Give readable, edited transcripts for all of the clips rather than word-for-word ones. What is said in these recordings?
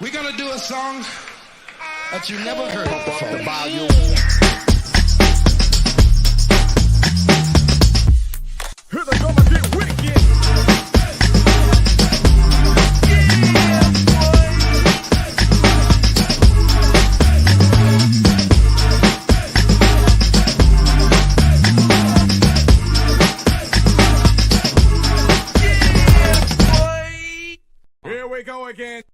We're gonna do a song that you never heard before. The volume. Here they come and get wicked. Here we go again.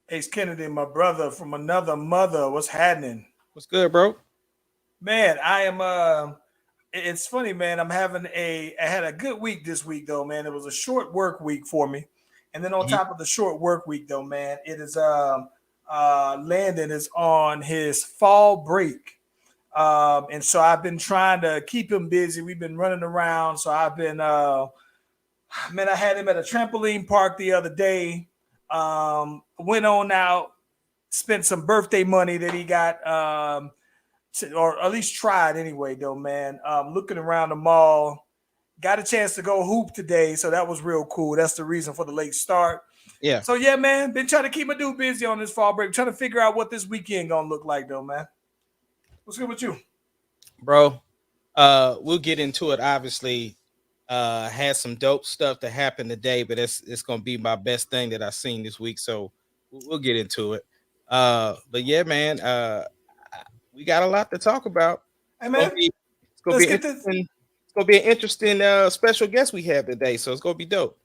Ace Kennedy, my brother from another mother. What's happening? What's good, bro? Man, I am it's funny, man. I had a good week this week though, man. It was a short work week for me. And then on top of the short work week though, man, it is Landon is on his fall break. And so I've been trying to keep him busy. We've been running around. So I've been man, I had him at a trampoline park the other day. Went on out, spent some birthday money that he got, or at least tried anyway, though, man. Looking around the mall, got a chance to go hoop today, so that was real cool. That's the reason for the late start. Yeah. So yeah, man, been trying to keep my dude busy on this fall break, trying to figure out what this weekend gonna look like, though, man. What's good with you, bro? We'll get into it. Obviously, had some dope stuff that happened today, but it's gonna be my best thing that I've seen this week. So we'll get into it. But yeah, man, we got a lot to talk about. Hey, man, it's gonna be an interesting special guest we have today. So it's gonna be dope.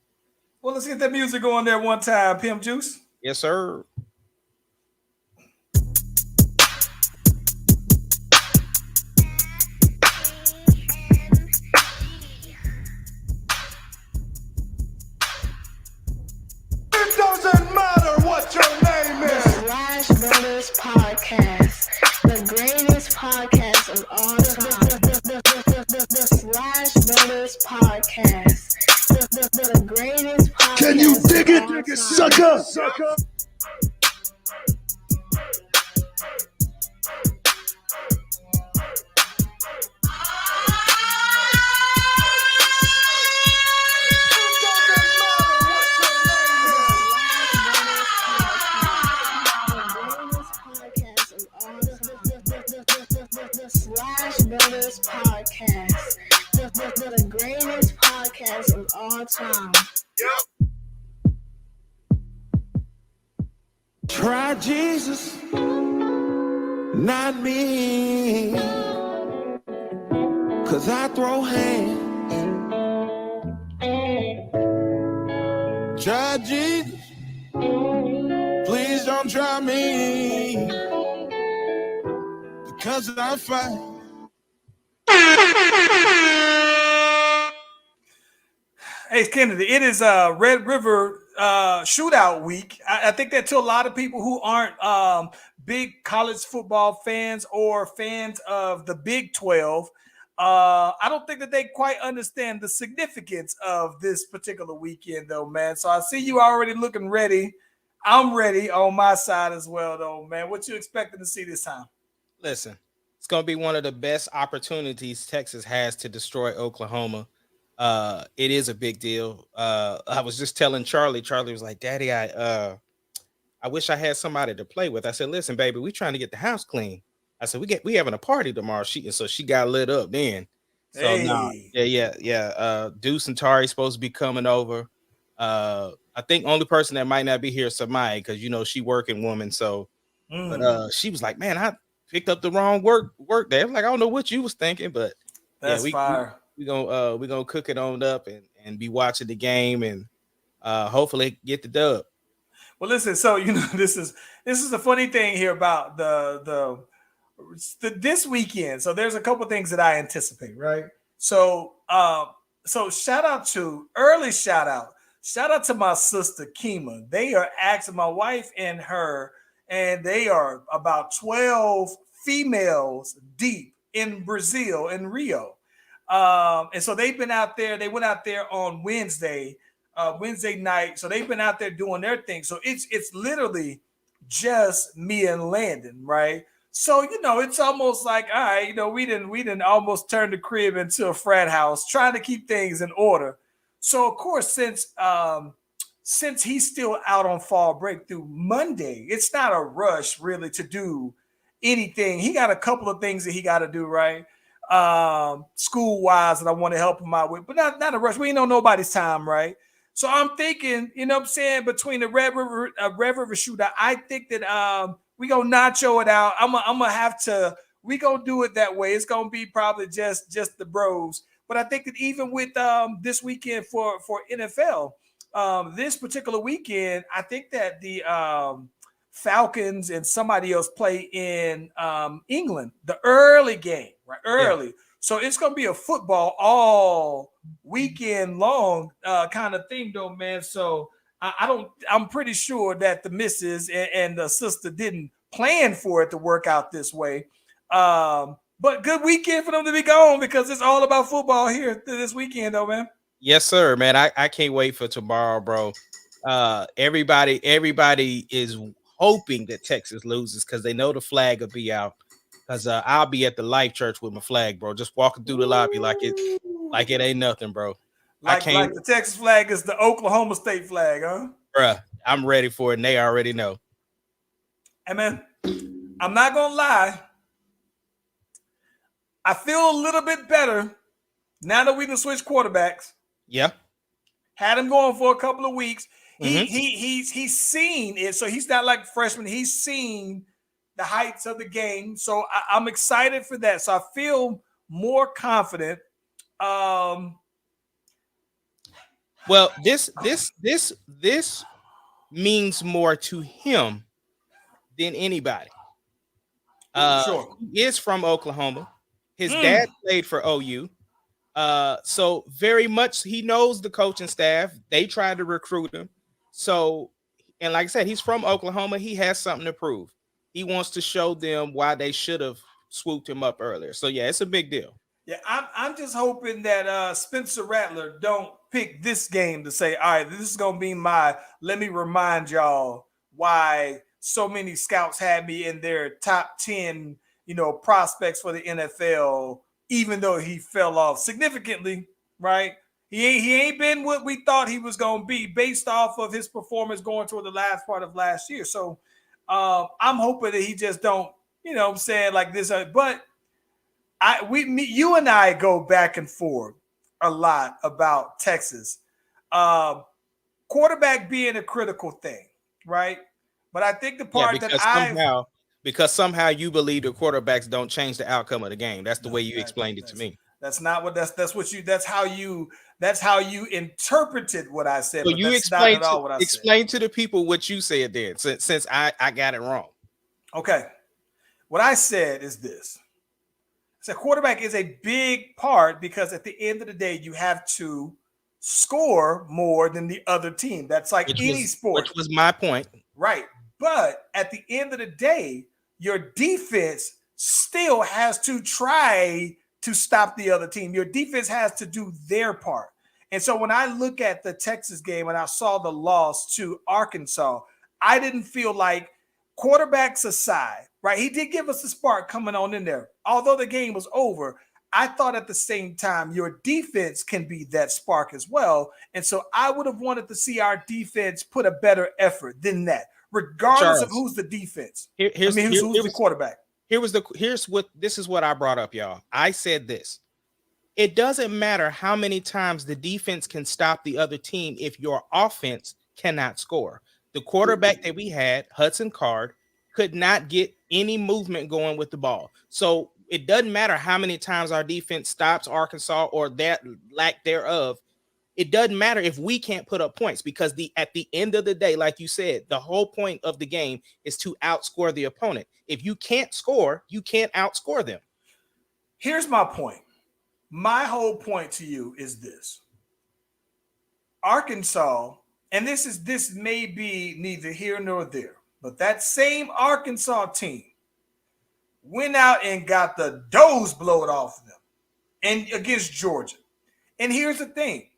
Well, let's get that music going there one time, Pimp Juice. Yes, sir. Doesn't matter what your name is. The Slash Brothers Podcast, the greatest podcast of all time. The Slash Brothers Podcast, the greatest podcast. Can you dig it, sucker? Slash Brothers Podcast, the greatest podcast of all time. Yep. Try Jesus, not me, 'cause I throw hands. Try Jesus, please don't try me, because I'm fine. Hey, Kennedy, it is Red River shootout week. I think that to a lot of people who aren't big college football fans or fans of the Big 12, I don't think that they quite understand the significance of this particular weekend, though, man. So I see you already looking ready. I'm ready on my side as well, though, man. What you expecting to see this time? Listen, it's going to be one of the best opportunities Texas has to destroy Oklahoma. It is a big deal. I was just telling Charlie. Charlie was like, "Daddy, I wish I had somebody to play with." I said, "Listen, baby, we trying to get the house clean." I said, "We having a party tomorrow." She got lit up then. So Hey. yeah. Deuce and Tari supposed to be coming over. I think only person that might not be here is Samai, because she working woman. So, but she was like, "Man, I picked up the wrong work day." I'm like, "I don't know what you was thinking, but that's fire." We're gonna cook it on up and be watching the game and hopefully get the dub. Well, listen, so this is the funny thing here about this weekend. So there's a couple things that I anticipate, right? So shout out to my sister Kima. They are asking my wife and her, and they are about 12 females deep in Brazil, in Rio. And so they've been out there. They went out there on Wednesday night. So they've been out there doing their thing. So it's literally just me and Landon, right? So it's almost like, all right, we didn't almost turn the crib into a frat house, trying to keep things in order. So of course, since since he's still out on fall break through Monday, it's not a rush really to do anything. He got a couple of things that he got to do, right? School wise that I want to help him out with, but not a rush. We ain't on nobody's time, right? So I'm thinking, you know what I'm saying, between the Red River shootout, I think that we gonna nacho it out. I'm gonna have to, we gonna do it that way. It's gonna be probably just the bros. But I think that even with this weekend for NFL, this particular weekend, I think that the Falcons and somebody else play in England, the early game, right? Early. Yeah. So it's going to be a football all weekend long kind of thing, though, man. So I'm pretty sure that the missus and the sister didn't plan for it to work out this way. But good weekend for them to be gone because it's all about football here this weekend, though, man. Yes, sir, man. I can't wait for tomorrow, bro. Everybody is hoping that Texas loses because they know the flag will be out. Because I'll be at the Life Church with my flag, bro. Just walking through the lobby like it ain't nothing, bro. Like the Texas flag is the Oklahoma State flag, huh? Bruh, I'm ready for it, and they already know. Hey, man, I'm not going to lie. I feel a little bit better now that we can switch quarterbacks. Yeah. Had him going for a couple of weeks. He's seen it, so he's not like freshman. He's seen the heights of the game, so I'm excited for that. So I feel more confident. Well, this means more to him than anybody. Sure. He is from Oklahoma. His dad played for OU. So very much he knows the coaching staff. They tried to recruit him. So, and like I said, he's from Oklahoma. He has something to prove. He wants to show them why they should have swooped him up earlier. So yeah, it's a big deal. Yeah, I'm just hoping that Spencer Rattler don't pick this game to say, all right, this is gonna be let me remind y'all why so many scouts had me in their top 10, prospects for the NFL, even though he fell off significantly, right? He ain't been what we thought he was gonna be based off of his performance going toward the last part of last year. So I'm hoping that he just don't, what I'm saying, like this. But you and I go back and forth a lot about Texas. Quarterback being a critical thing, right? But I think the part because somehow you believe the quarterbacks don't change the outcome of the game. That's the way you explained it to me. That's not what that's how you interpreted what I said. So but you explain explain to the people what you said then, since I got it wrong. Okay. What I said is this. So quarterback is a big part because at the end of the day, you have to score more than the other team. That's like any sport. Which was my point. Right. But at the end of the day, your defense still has to try to stop the other team. Your defense has to do their part. And so when I look at the Texas game and I saw the loss to Arkansas, I didn't feel like, quarterbacks aside, right? He did give us a spark coming on in there. Although the game was over, I thought at the same time your defense can be that spark as well. And so I would have wanted to see our defense put a better effort than that, regardless of who's the defense. Who's the quarterback. This is what I brought up, y'all. I said this. It doesn't matter how many times the defense can stop the other team if your offense cannot score. The quarterback that we had, Hudson Card, could not get any movement going with the ball. So it doesn't matter how many times our defense stops Arkansas or that lack thereof. It doesn't matter if we can't put up points because at the end of the day, like you said, the whole point of the game is to outscore the opponent. If you can't score, you can't outscore them. Here's my point. My whole point to you is this. Arkansas, and this may be neither here nor there, but that same Arkansas team went out and got the doors blown off of them and against Georgia. And here's the thing.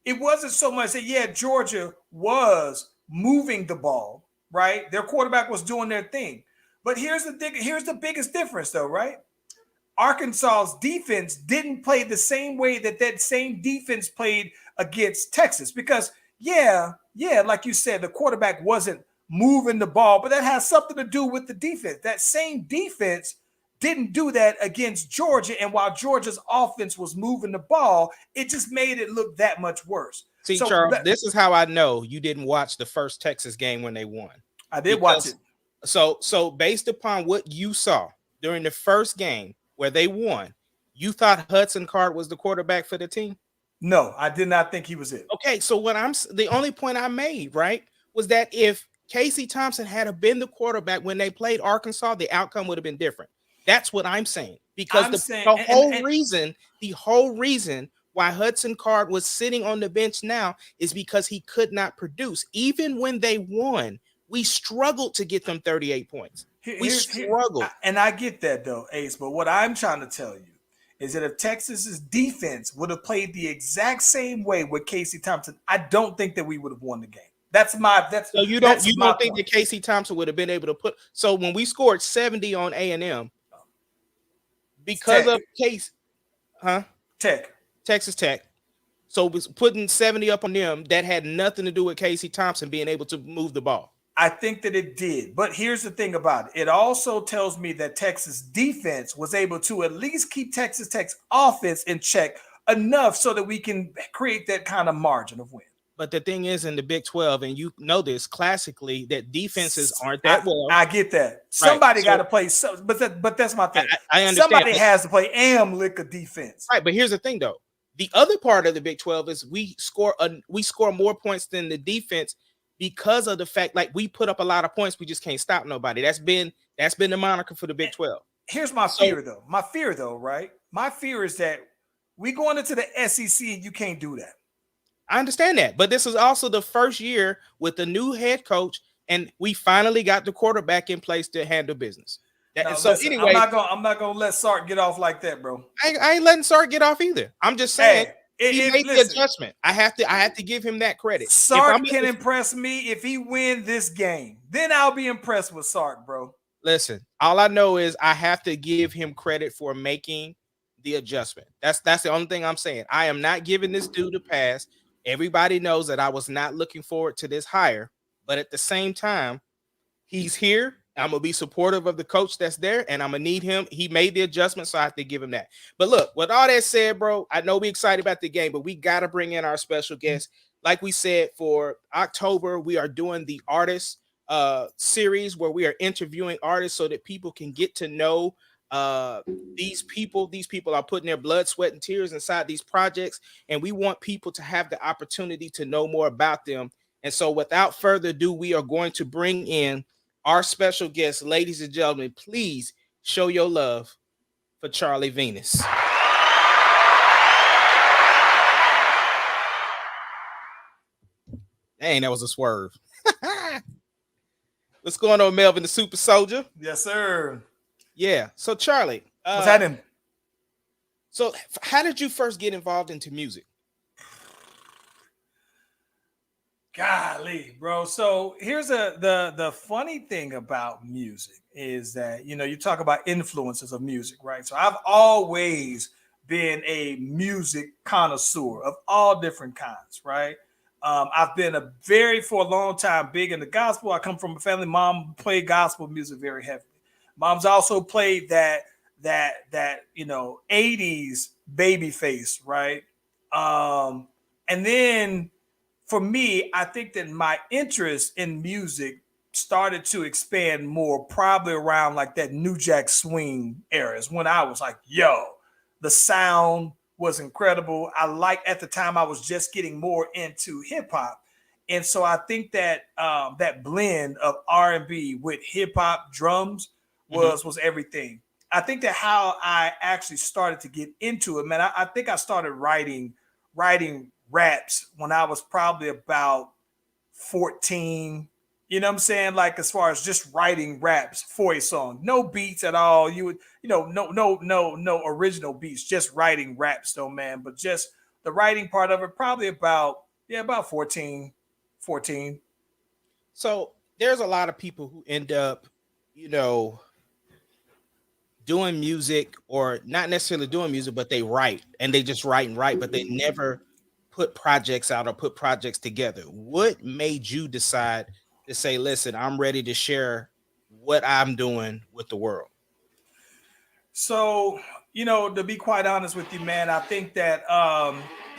It wasn't so much that, Georgia was moving the ball, right? Their quarterback was doing their thing. But here's the biggest difference, though, right? Arkansas's defense didn't play the same way that same defense played against Texas because yeah, like you said, the quarterback wasn't moving the ball, but that has something to do with the defense. That same defense didn't do that against Georgia, and while Georgia's offense was moving the ball, it just made it look that much worse. See, So Charles, this is how I know you didn't watch the first Texas game when they won. I did watch it. So based upon what you saw during the first game where they won, you thought Hudson Card was the quarterback for the team? No, I did not think he was it. Okay, so the only point I made, right, was that if Casey Thompson had been the quarterback when they played Arkansas, the outcome would have been different. That's what I'm saying. Because the whole reason why Hudson Card was sitting on the bench now is because he could not produce. Even when they won, we struggled to get them 38 points. We struggled. And I get that though, Ace, but what I'm trying to tell you is that if Texas's defense would have played the exact same way with Casey Thompson, I don't think that we would have won the game. So you don't think that Casey Thompson would have been able to put, so when we scored 70 on A&M because of Case, Texas Tech. So was putting 70 up on them, that had nothing to do with Casey Thompson being able to move the ball. I think that it did. But here's the thing about it. It also tells me that Texas defense was able to at least keep Texas Tech's offense in check enough so that we can create that kind of margin of win. But the thing is, in the Big 12, and you know this classically, that defenses aren't that well. I get that. Somebody got to play. But that's my thing. I understand. Somebody has to play lick a defense. Right, but here's the thing, though. The other part of the Big 12 is we score more points than the defense because of the fact, like, we put up a lot of points, we just can't stop nobody. That's been the moniker for the Big 12. Here's my fear, though. My fear, right? My fear is that we going into the SEC and you can't do that. I understand that, but this is also the first year with the new head coach, and we finally got the quarterback in place to handle business. Anyway, I'm not gonna let Sark get off like that, bro. I ain't letting Sark get off either. I'm just saying he made the adjustment. I have to give him that credit. Sark can impress me if he win this game. Then I'll be impressed with Sark, bro. Listen, all I know is I have to give him credit for making the adjustment. That's the only thing I'm saying. I am not giving this dude a pass. Everybody knows that I was not looking forward to this hire, but at the same time, he's here. I'm going to be supportive of the coach that's there, and I'm going to need him. He made the adjustment, so I have to give him that. But look, with all that said, bro, I know we're excited about the game, but we got to bring in our special guest. Like we said, for October, we are doing the artist series where we are interviewing artists so that people can get to know these people are putting their blood, sweat, and tears inside these projects, and we want people to have the opportunity to know more about them. And so without further ado, we are going to bring in our special guest. Ladies and gentlemen, please show your love for Charlie Venus. Dang, that was a swerve. What's going on, Melvin the Super Soldier? Yes, sir. Yeah. So Charlie, what's happening? So how did you first get involved into music? Golly, bro. So here's the funny thing about music is that, you talk about influences of music, right? So I've always been a music connoisseur of all different kinds, right? I've been for a long time big in the gospel. I come from a family. Mom played gospel music very heavily. Mom's also played that 80s baby face, right? And then for me, I think that my interest in music started to expand more probably around like that New Jack Swing era is when I was like, yo, the sound was incredible. At the time I was just getting more into hip hop. And so I think that that blend of R&B with hip hop drums was everything. I think that how I actually started to get into it, man, I think I started writing raps when I was probably about 14. You know what I'm saying? Like as far as just writing raps for a song, no beats at all. No original beats, just writing raps though, man. But just the writing part of it, probably about 14. So there's a lot of people who end up, doing music, or not necessarily doing music, but they write and they just write and write, but they never put projects out or put projects together. What made you decide to say, listen, I'm ready to share what I'm doing with the world? So, to be quite honest with you, man, I think that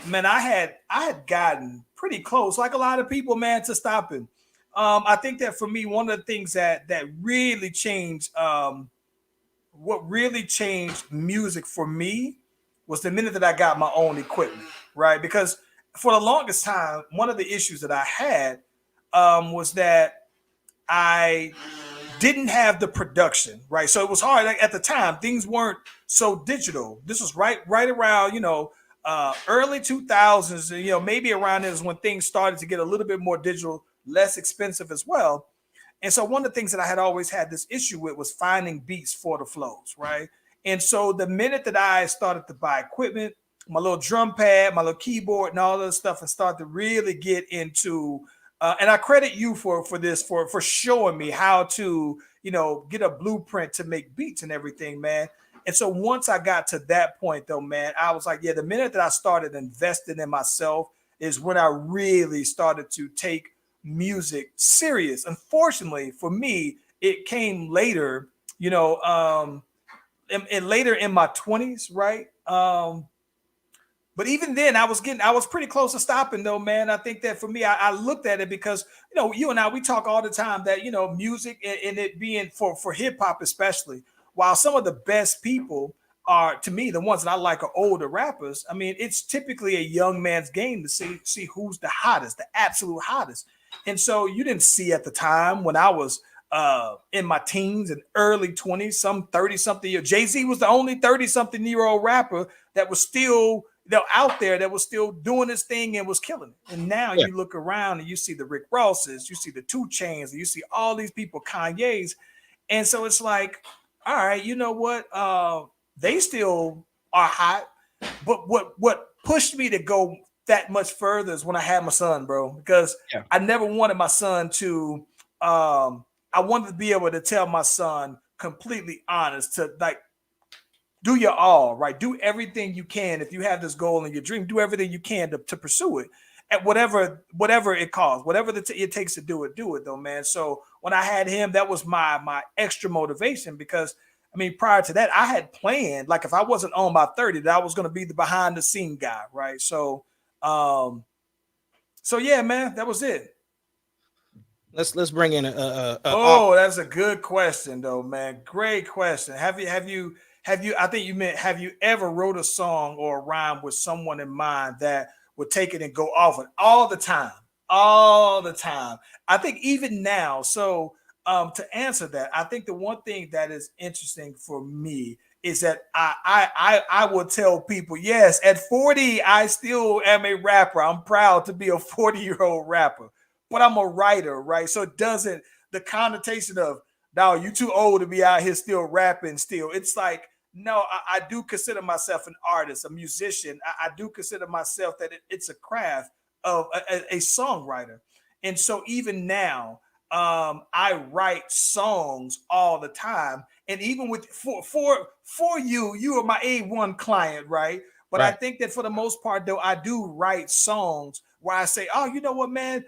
man, I had gotten pretty close, like a lot of people, man, to stopping. I think that for me, one of the things that really changed, what really changed music for me was the minute that I got my own equipment, right? Because for the longest time, one of the issues that I had was that I didn't have the production, right? So it was hard. Like at the time, things weren't so digital. This was right around, early 2000s, maybe around this when things started to get a little bit more digital, less expensive as well. And so one of the things that I had always had this issue with was finding beats for the flows, right? And so the minute that I started to buy equipment, my little drum pad, my little keyboard, and all this stuff, and start to really get into, and I credit you for this for showing me how to get a blueprint to make beats and everything, man. And so once I got to that point, though, man, I was like, yeah, the minute that I started investing in myself is when I really started to take music serious. Unfortunately for me, it came later, and later in my 20s, right? But even then, I was pretty close to stopping, though, man. I think that for me, I looked at it because, you and I, we talk all the time that, music and it being for hip hop, especially, while some of the best people are, to me, the ones that I like are older rappers. I mean, it's typically a young man's game to see who's the hottest, the absolute hottest. And so you didn't see at the time when I was in my teens and early 20s, some 30 something year. Jay-Z was the only 30 something year old rapper that was still out there, that was still doing his thing and was killing it. And now you look around and you see the Rick Rosses, you see the 2 Chainz, and you see all these people, Kanye's. And so it's like, all right, you know what? They still are hot. But what pushed me to go that much further is when I had my son, bro, because I never wanted my son to, I wanted to be able to tell my son completely honest, to like, do your all, right? Do everything you can. If you have this goal and your dream, do everything you can to pursue it at whatever it costs, whatever it takes to do it though, man. So when I had him, that was my extra motivation, because I mean, prior to that, I had planned, like if I wasn't on my 30, that I was going to be the behind the scene guy, right? So, yeah, man, that was it. Let's bring in that's a good question, though, man. Great question. Have you? I think you meant, have you ever wrote a song or a rhyme with someone in mind that would take it and go off it all the time? All the time. I think even now. So to answer that, I think the one thing that is interesting for me is that I will tell people, yes, at 40, I still am a rapper. I'm proud to be a 40-year-old rapper, but I'm a writer, right? So it doesn't, the connotation of, no, you too old to be out here still rapping still. It's like, no, I do consider myself an artist, a musician. I do consider myself that it's a craft of a songwriter. And so even now, I write songs all the time. And even with for you are my A1 client, right? But I think that for the most part, though, I do write songs where I say, oh, you know what, man?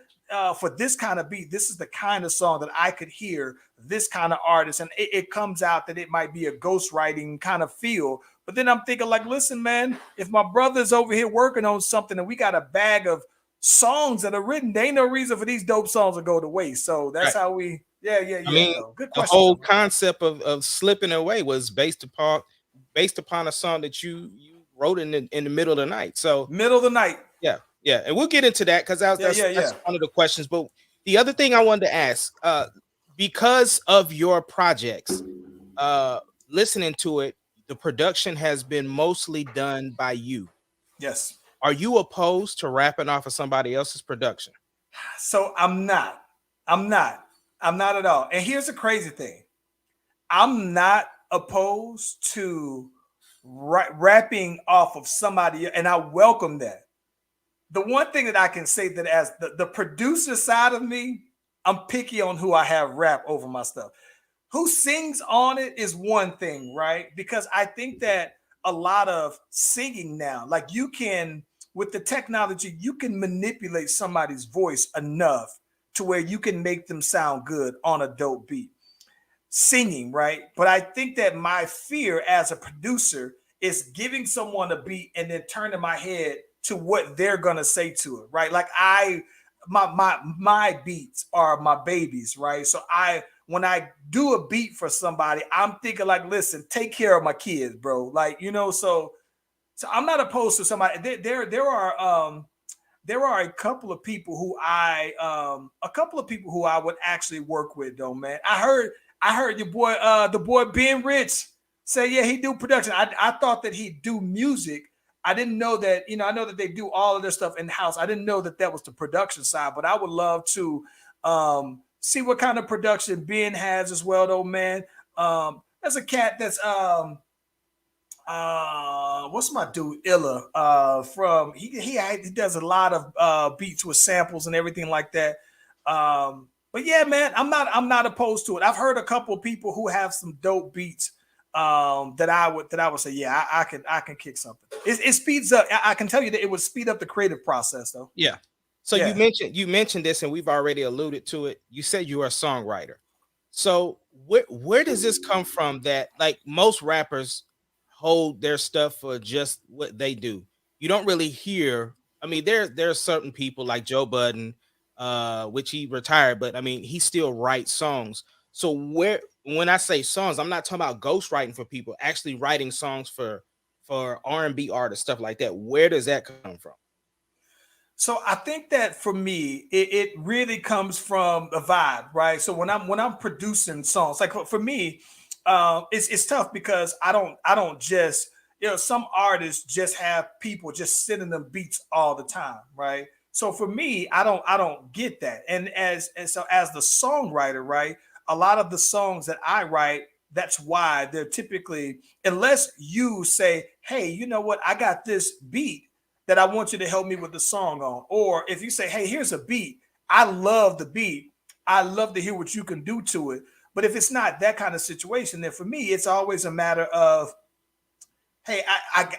For this kind of beat, this is the kind of song that I could hear this kind of artist. And it comes out that it might be a ghostwriting kind of feel. But then I'm thinking like, listen, man, if my brother's over here working on something and we got a bag of songs that are written, there ain't no reason for these dope songs to go to waste. So that's how we, I mean, good question. The whole concept of slipping away was based upon a song that you wrote in the middle of the night. So middle of the night. Yeah, and we'll get into that because that's one of the questions. But the other thing I wanted to ask, because of your projects, listening to it, the production has been mostly done by you. Yes. Are you opposed to rapping off of somebody else's production? So I'm not at all. And here's the crazy thing. I'm not opposed to rapping off of somebody, and I welcome that. The one thing that I can say that as the producer side of me, I'm picky on who I have rap over my stuff. Who sings on it is one thing, right? Because I think that a lot of singing now, like you can, with the technology, you can manipulate somebody's voice enough to where you can make them sound good on a dope beat. Singing, right? But I think that my fear as a producer is giving someone a beat and then turning my head to what they're gonna say to it, right? Like my beats are my babies, right? So when I do a beat for somebody, I'm thinking like, listen, take care of my kids, bro. Like, so I'm not opposed to somebody. There are a couple of people who I would actually work with though, man. I heard your boy, the boy Ben Rich say, yeah, he do production. I thought that he'd do music. I didn't know that, I know that they do all of their stuff in house. I didn't know that was the production side, but I would love to see what kind of production Ben has as well, though, man. There's a cat that's what's my dude Illa from he does a lot of beats with samples and everything like that. But yeah, man, I'm not opposed to it. I've heard a couple of people who have some dope beats that I would say, yeah, I can kick something. It speeds up. I can tell you that it would speed up the creative process though. Yeah. So Yeah. you mentioned this, and we've already alluded to it. You said you are a songwriter. So where does this come from that like most rappers hold their stuff for just what they do? You don't really hear. I mean, there are certain people like Joe Budden, which he retired, but I mean, he still writes songs. So when I say songs, I'm not talking about ghostwriting for people, actually writing songs for R&B artists, stuff like that. Where does that come from? So I think that for me, it really comes from the vibe, right? So when I'm producing songs, like for me, it's tough because I don't just, some artists just have people just sending them beats all the time, right? So for me, I don't get that. And so as the songwriter, right, a lot of the songs that I write, that's why they're typically, unless you say, hey, you know what, I got this beat that I want you to help me with the song on. Or if you say, hey, here's a beat, I love the beat, I love to hear what you can do to it. But if it's not that kind of situation, then for me, it's always a matter of, hey,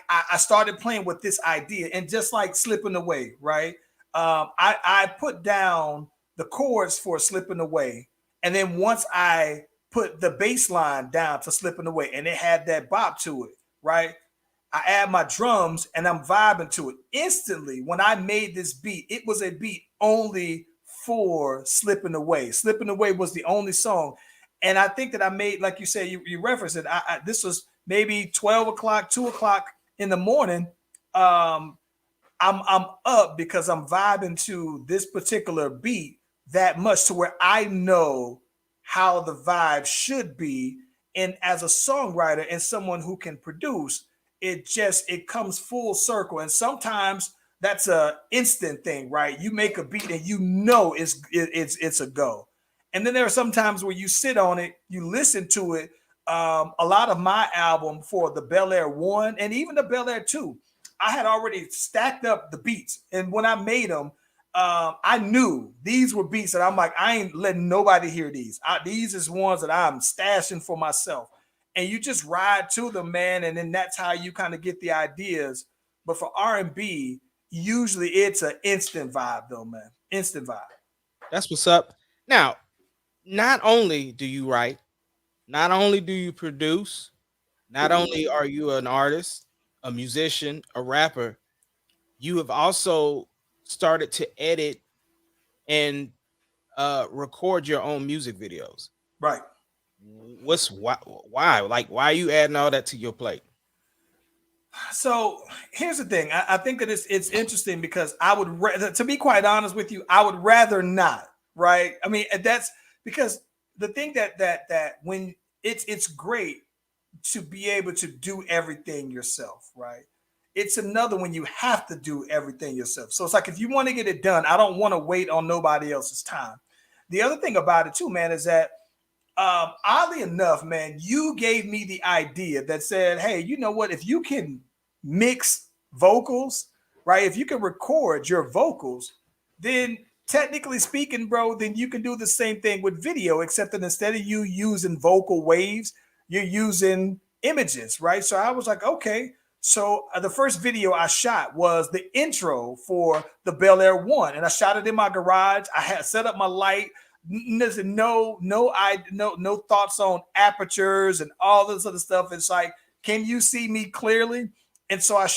I started playing with this idea, and just like Slipping Away, right? I put down the chords for Slipping Away, and then once I put the bass line down to Slipping Away, and it had that bop to it, right? I add my drums and I'm vibing to it. Instantly, when I made this beat, it was a beat only for Slipping Away. Slipping Away was the only song. And I think that I made, like you said, you referenced it. This was maybe 12 o'clock, 2 o'clock in the morning. I'm up because I'm vibing to this particular beat that much to where I know how the vibe should be. And as a songwriter and someone who can produce, it comes full circle. And sometimes that's a instant thing, right? You make a beat and it's a go. And then there are some times where you sit on it, you listen to it. A lot of my album for the Bel Air 1 and even the Bel Air 2, I had already stacked up the beats. And when I made them, I knew these were beats that I'm like, I ain't letting nobody hear these. These is ones that I'm stashing for myself. And you just ride to them, man. And then that's how you kind of get the ideas. But for R&B, usually it's an instant vibe though, man. Instant vibe. That's what's up. Now, not only do you write, not only do you produce, not only are you an artist, a musician, a rapper, you have also started to edit and record your own music videos. Right. Why? Like, why are you adding all that to your plate? So here's the thing. I think that it's interesting because I would to be quite honest with you, I would rather not. Right. I mean, that's because the thing that when it's great to be able to do everything yourself. Right. It's another when you have to do everything yourself. So it's like, if you want to get it done, I don't want to wait on nobody else's time. The other thing about it too, man, is that oddly enough, man, you gave me the idea that said, hey, you know what? If you can mix vocals, right? If you can record your vocals, then technically speaking, bro, then you can do the same thing with video, except that instead of you using vocal waves, you're using images, right? So I was like, okay. So the first video I shot was the intro for the Bel Air 1, and I shot it in my garage. I had set up my light. No thoughts on apertures and all this other stuff. It's like, can you see me clearly? And so I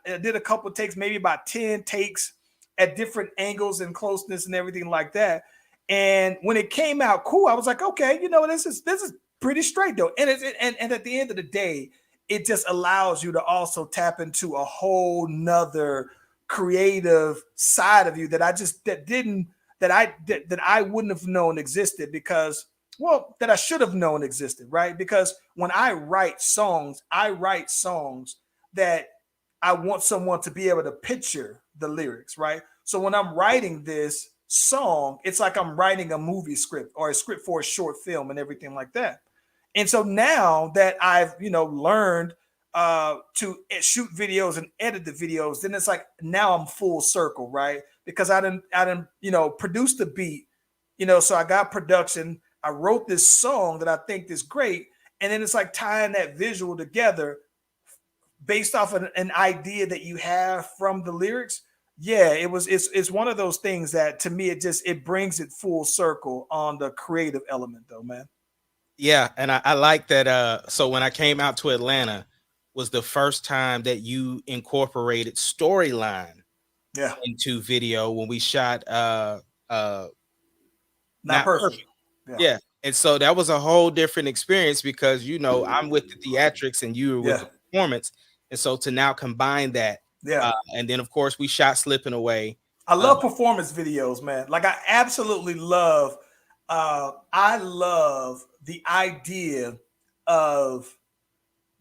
did a couple of takes, maybe about 10 takes at different angles and closeness and everything like that. And when it came out cool, I was like, okay, this is pretty straight though. And and at the end of the day, it just allows you to also tap into a whole nother creative side of you that I wouldn't have known existed that I should have known existed, right? Because when I write songs that I want someone to be able to picture the lyrics, right? So when I'm writing this song, it's like I'm writing a movie script or a script for a short film and everything like that. And so now that I've, learned to shoot videos and edit the videos, then it's like now I'm full circle, right? Because I didn't, produce the beat, so I got production. I wrote this song that I think is great. And then it's like tying that visual together based off of an idea that you have from the lyrics. Yeah, it's one of those things that to me, it brings it full circle on the creative element though, man. Yeah, and I like that. So when I came out to Atlanta, was the first time that you incorporated storyline into video when we shot Not Perfect. Yeah. And so that was a whole different experience because I'm with the theatrics and you were with the performance. And so to now combine that, and then of course we shot Slipping Away. I love performance videos, man. Like I absolutely love I love the idea of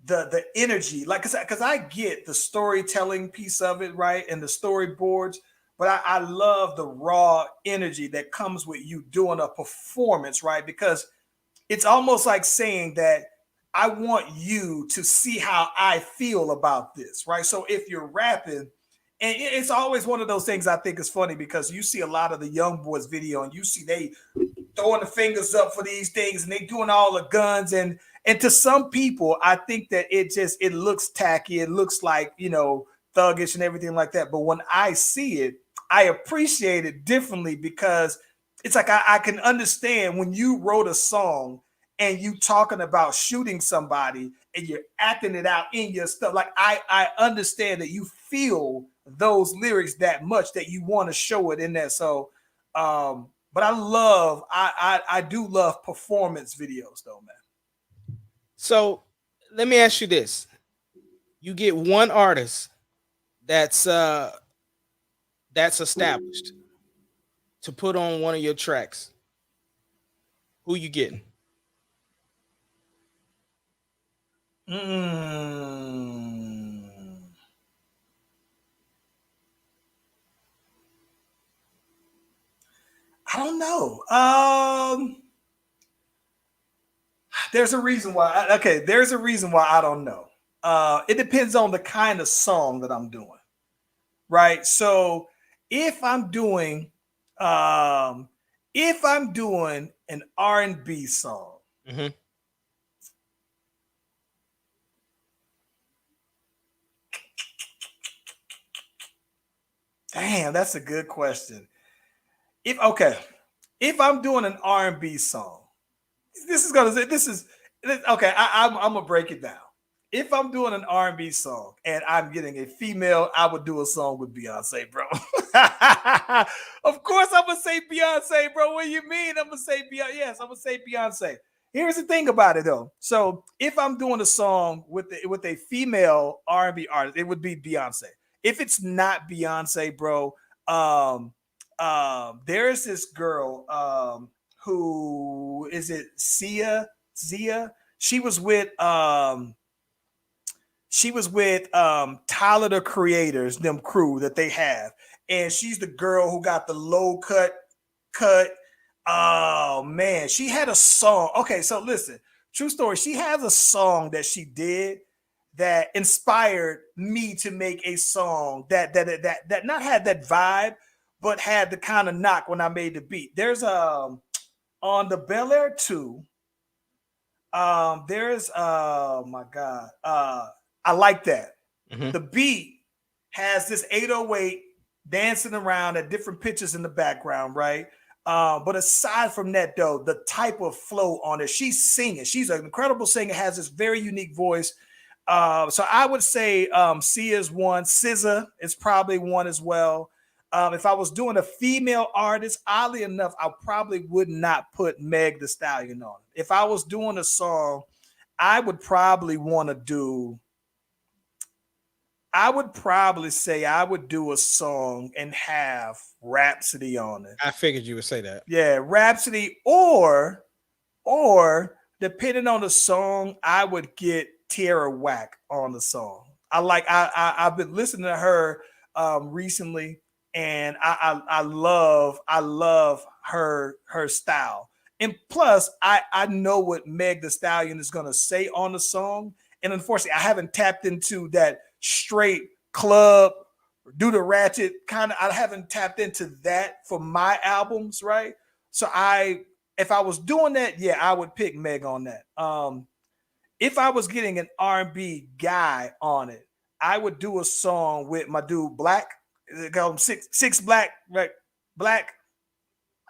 the energy, like because I get the storytelling piece of it, right, and the storyboards, but I love the raw energy that comes with you doing a performance, right? Because it's almost like saying that I want you to see how I feel about this, right? So if you're rapping, and it's always one of those things I think is funny because you see a lot of the young boys video and you see they throwing the fingers up for these things and they doing all the guns and to some people I think that it looks tacky, it looks like thuggish and everything like that, but when I see it I appreciate it differently because it's like I can understand when you wrote a song and you talking about shooting somebody and you're acting it out in your stuff. Like I understand that you feel those lyrics that much that you want to show it in there. So, but I do love performance videos though, man. So let me ask you this. You get one artist that's established to put on one of your tracks. Who you getting? I don't know. There's a reason why. There's a reason why I don't know. It depends on the kind of song that I'm doing, right? So if I'm doing an R&B song, damn, that's a good question. If I'm doing an R&B song, I'm gonna break it down. If I'm doing an R&B song and I'm getting a female, I would do a song with Beyonce, bro. Of course, I'm gonna say Beyonce, bro. What do you mean? I'm gonna say Beyonce. Yes, I'm gonna say Beyonce. Here's the thing about it, though. So if I'm doing a song with a female R&B artist, it would be Beyonce. If it's not Beyonce, bro, there's this girl, who is it? Zia. She was with Tyler the Creators, them crew that they have, and she's the girl who got the low cut. Oh man, she had a song. Okay, so listen, true story. She has a song that she did that inspired me to make a song that not had that vibe, but had the kind of knock when I made the beat. There's on the Bel Air 2. There's oh my god, I like that. The beat has this 808 dancing around at different pitches in the background, right? But aside from that, though, the type of flow on it, she's singing. She's an incredible singer, has this very unique voice. So I would say Sia is one. SZA is probably one as well. If I was doing a female artist, oddly enough, I probably would not put Meg Thee Stallion on it. If I was doing a song, I would probably want to do. I would probably say I would do a song and have Rhapsody on it. I figured you would say that. Yeah, Rhapsody, or depending on the song, I would get Tierra Whack on the song. I've been listening to her recently, and I love her style. And plus, I know what Meg Thee Stallion is gonna say on the song. And unfortunately, I haven't tapped into that straight club, do the ratchet kind of. I haven't tapped into that for my albums, right? So if I was doing that, yeah, I would pick Meg on that. If I was getting an R&B guy on it, I would do a song with my dude Black. They call him Six Black, right? Black.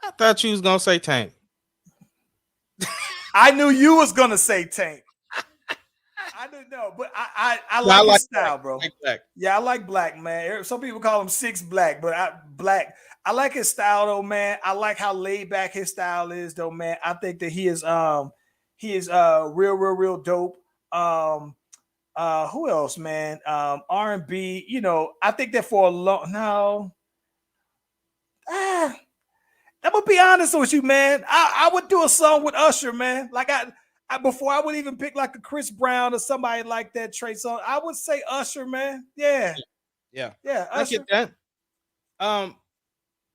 I thought you was gonna say Tank. I knew you was gonna say Tank. I didn't know, but I like his style, bro. Black. Yeah, I like Black, man. Some people call him Six Black, but Black. I like his style, though, man. I like how laid back his style is, though, man. I think that he is real dope. Who else, man? R&B. You know, I think that for a long I'm gonna be honest with you, man. I would do a song with Usher, man. Like I before I would even pick like a Chris Brown or somebody like that, Trey Songz. I would say Usher, man. Yeah. I Usher. get that.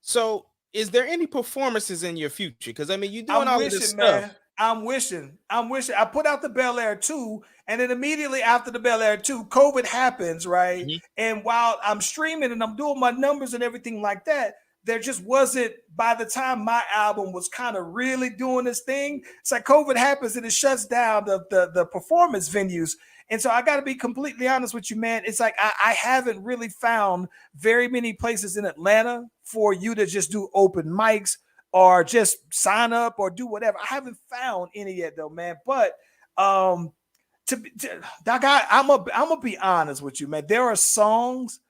So is there any performances in your future? Because I mean, you're doing all of this stuff. Man. I'm wishing. I put out the Bel Air 2, and then immediately after the Bel Air 2, COVID happens, right? Mm-hmm. And while I'm streaming and I'm doing my numbers and everything like that, there just wasn't, by the time my album was kind of really doing this thing, it's like COVID happens and it shuts down the performance venues. And so I got to be completely honest with you, man. It's like I haven't really found very many places in Atlanta for you to just do open mics or just sign up or do whatever. I haven't found any yet, though, man. But Doc, I'm gonna be honest with you, man. There are songs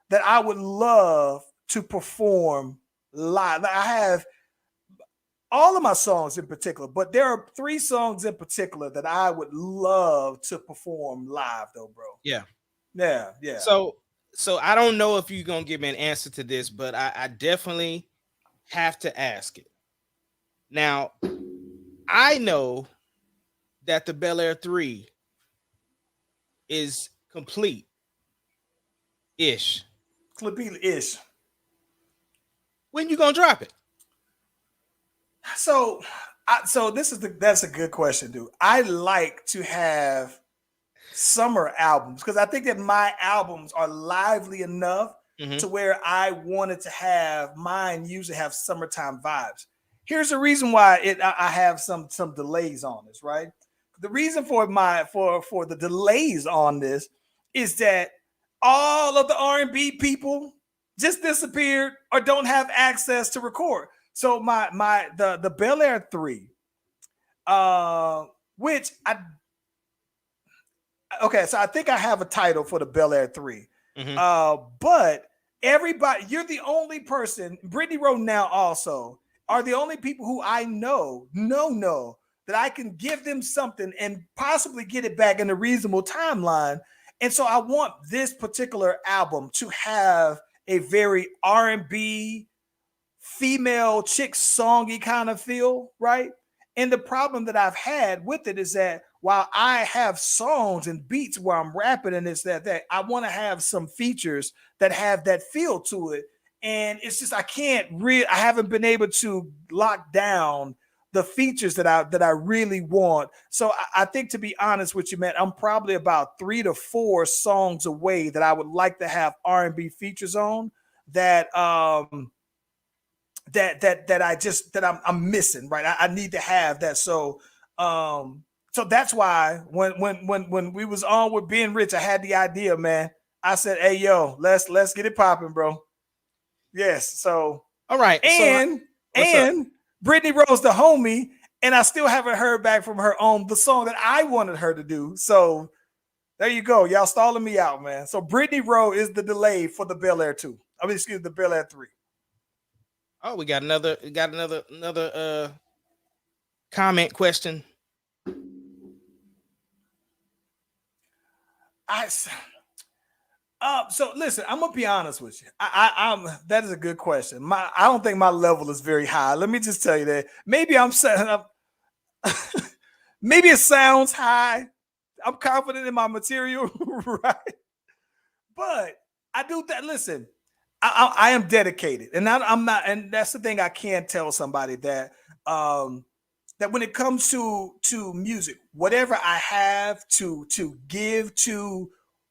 that I would love to perform live. I have all of my songs in particular, but there are 3 songs in particular that I would love to perform live, though, bro. Yeah. So I don't know if you're gonna give me an answer to this, but I definitely have to ask it. Now, I know that the Bel Air 3 is complete-ish. Complete-ish. When you gonna drop it? So that's a good question, dude. I like to have summer albums because I think that my albums are lively enough to where I wanted to have mine usually have summertime vibes. Here's the reason why I have some delays on this, right? The reason for the delays on this is that all of the R&B people just disappeared or don't have access to record. So the Bel Air 3, which so I think I have a title for the Bel Air 3. But everybody, you're the only person, Brittany Rowe now also, are the only people who I know that I can give them something and possibly get it back in a reasonable timeline. And so I want this particular album to have a very R&B female chick songy kind of feel, right? And the problem that I've had with it is that while I have songs and beats where I'm rapping and this, that, I want to have some features that have that feel to it. And it's just, I haven't been able to lock down the features that I really want. So I think, to be honest with you, man, I'm probably about 3 to 4 songs away that I would like to have R&B features on that I'm missing, right? I need to have that. So that's why when we was on with Being Rich, I had the idea, man. I said, "Hey, yo, let's get it popping, bro." Yes. So, All right. and What's up? Brittany Rose, the homie, and I still haven't heard back from her on the song that I wanted her to do. So there you go. Y'all stalling me out, man. So Brittany Rose is the delay for the Bel Air 2. I mean, excuse me, the Bel Air 3. Oh, we got another comment question. So listen, I'm gonna be honest with you. I'm that is a good question. I don't think my level is very high. Let me just tell you that. Maybe I'm setting up. Maybe it sounds high. I'm confident in my material, right? But I do that. Listen, I am dedicated, and I'm not. And that's the thing I can tell somebody that that when it comes to music, whatever I have to give to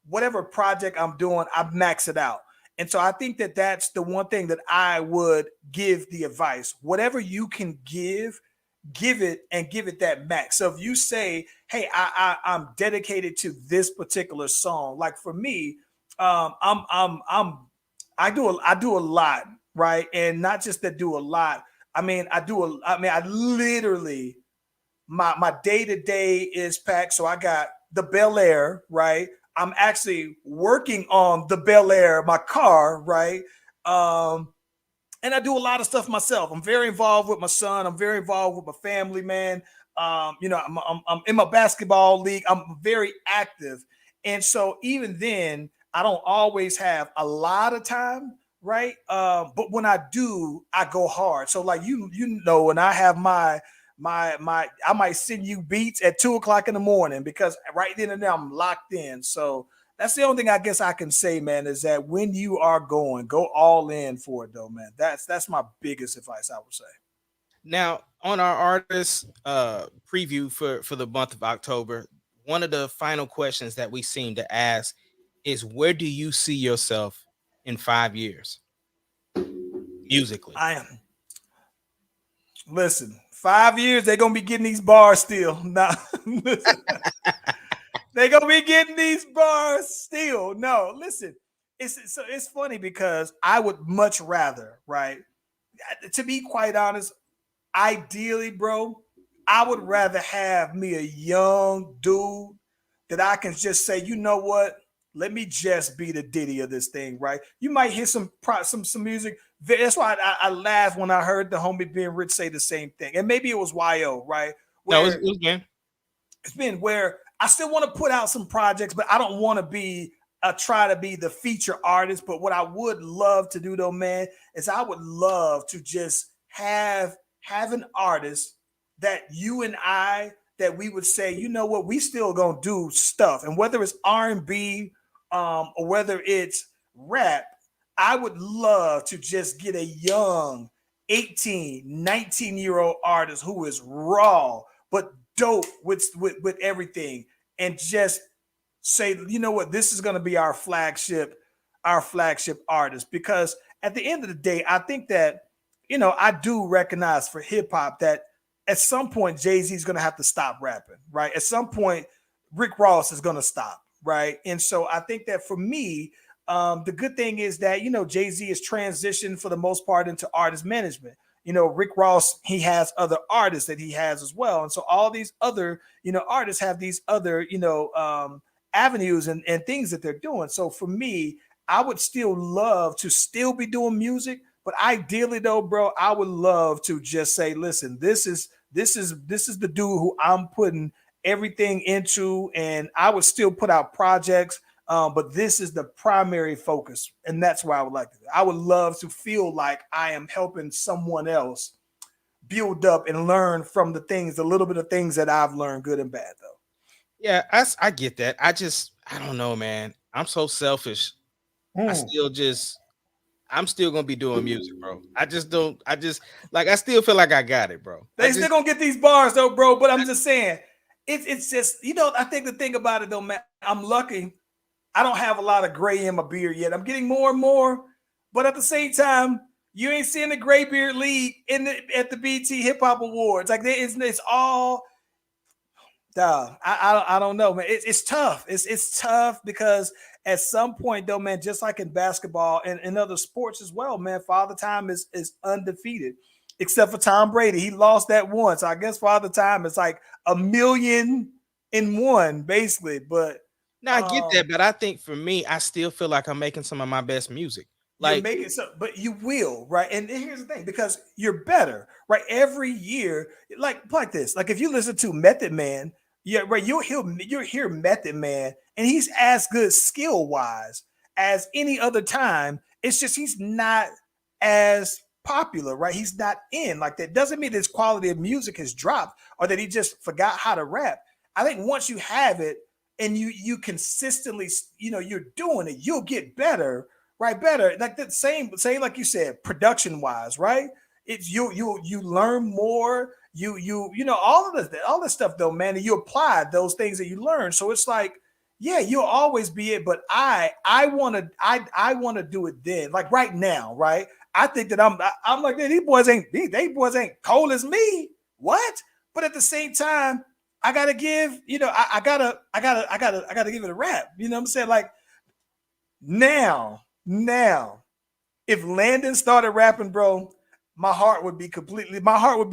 whatever project I'm doing, I max it out. And so I think that that's the one thing that I would give the advice. Whatever you can give it and give it that max. So if you say, "Hey, I'm dedicated to this particular song," like for me, I do a lot, right? And not just that do a lot. I literally my day to day is packed. So I got the Bel Air, right? I'm actually working on the Bel Air, my car, right? And I do a lot of stuff myself. I'm very involved with my son. I'm very involved with my family, man. I'm in my basketball league. I'm very active, and so even then, I don't always have a lot of time, right? But when I do, I go hard. So like you know, and I have I might send you beats at 2 o'clock in the morning because right then and there I'm locked in. So that's the only thing I guess I can say, man, is that when you are going, go all in for it, though, man. That's my biggest advice, I would say. Now, on our artist preview for the month of October, one of the final questions that we seem to ask is, where do you see yourself in 5 years musically? I am. Listen, 5 years they're gonna be getting these bars still. Now, they're gonna be getting these bars still. No, listen, it's funny because I would much rather, right? To be quite honest, ideally, bro, I would rather have me a young dude that I can just say, you know what? Let me just be the Diddy of this thing, right? You might hear some music. That's why I laughed when I heard the homie Ben Rich say the same thing. And maybe it was YO, right? No, it was Ben. It's been where I still want to put out some projects, but I don't want to be try to be the feature artist. But what I would love to do though, man, is I would love to just have an artist that you and I that we would say, you know what, we still gonna do stuff, and whether it's R&B or whether it's rap, I would love to just get a young 18, 19-year-old artist who is raw but dope with everything, and just say, you know what, this is going to be our flagship artist. Because at the end of the day, I think that, you know, I do recognize for hip hop that at some point Jay-Z is going to have to stop rapping, right? At some point, Rick Ross is going to stop, right? And so I think that for me, the good thing is that, you know, Jay-Z has transitioned for the most part into artist management. You know, Rick Ross, he has other artists that he has as well. And so all these other, you know, artists have these other, you know, avenues and things that they're doing. So for me, I would still love to still be doing music, but ideally though, bro, I would love to just say, listen, this is the dude who I'm putting everything into, and I would still put out projects. But this is the primary focus, and that's why I would like to do. I would love to feel like I am helping someone else build up and learn from the little bit of things that I've learned, good and bad, though. Yeah, I get that. I don't know, man. I'm so selfish. I'm still gonna be doing music, bro. I still feel like I got it, bro. They still gonna get these bars though, bro. But I'm just saying, it's just, you know, I think the thing about it though, man, I'm lucky. I don't have a lot of gray in my beard yet. I'm getting more and more, but at the same time, you ain't seeing the gray beard league at the BT Hip Hop Awards. Like it's all I don't know, man. It's tough. It's tough because at some point, though, man, just like in basketball and in other sports as well, man, Father Time is undefeated, except for Tom Brady. He lost that once. I guess Father Time is like 1,000,001, basically. But Now I get that, but I think for me, I still feel like I'm making some of my best music. you're Like, making so, but you will, right? And here's the thing, because you're better, right? Every year, like this, like if you listen to Method Man, yeah, right, you'll hear Method Man, and he's as good skill wise as any other time. It's just he's not as popular, right? He's not in like that. Doesn't mean his quality of music has dropped or that he just forgot how to rap. I think once you have it and you consistently, you're doing it, you'll get better, right? Better, like that same like you said, production wise, right? It's you learn more, all this stuff though, man, and you apply those things that you learn. So it's like, yeah, you'll always be it, but I want to do it then, like right now, right? I think that I'm like, these boys ain't cold as me. What? But at the same time, I gotta give, I gotta give it a rap. You know what I'm saying? Like now, if Landon started rapping, bro, my heart would be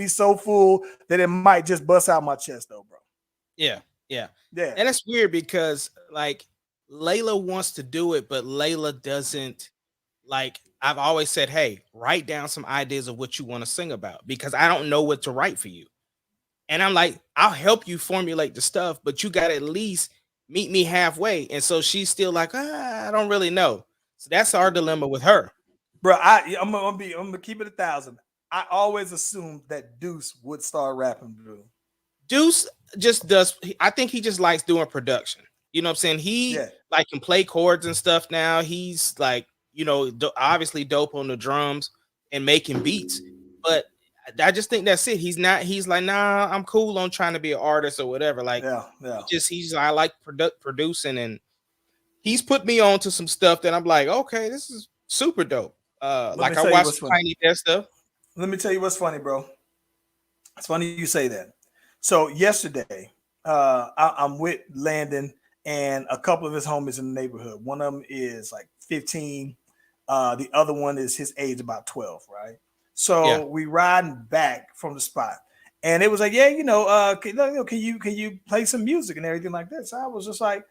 so full that it might just bust out my chest, though, bro. yeah. Yeah. And it's weird because like Layla wants to do it, but Layla doesn't. Like, I've always said, hey, write down some ideas of what you want to sing about, because I don't know what to write for you. And I'm like, I'll help you formulate the stuff, but you got to at least meet me halfway. And so she's still like, I don't really know. So that's our dilemma with her. Bro, I'm gonna keep it 1,000. I always assumed that Deuce would start rapping, bro. Deuce just does. I think he just likes doing production. You know what I'm saying? He like can play chords and stuff now. He's like, obviously dope on the drums and making beats. But I just think that's it. He's like, nah, I'm cool on trying to be an artist or whatever. Like, I like producing, and he's put me on to some stuff that I'm like, okay, this is super dope. Like I watched Tiny Desk stuff. Let me tell you what's funny, bro. It's funny you say that. So yesterday, I'm with Landon and a couple of his homies in the neighborhood. One of them is like 15. The other one is his age, about 12, right? So we riding back from the spot, and it was like, can you play some music and everything like that? So I was just like,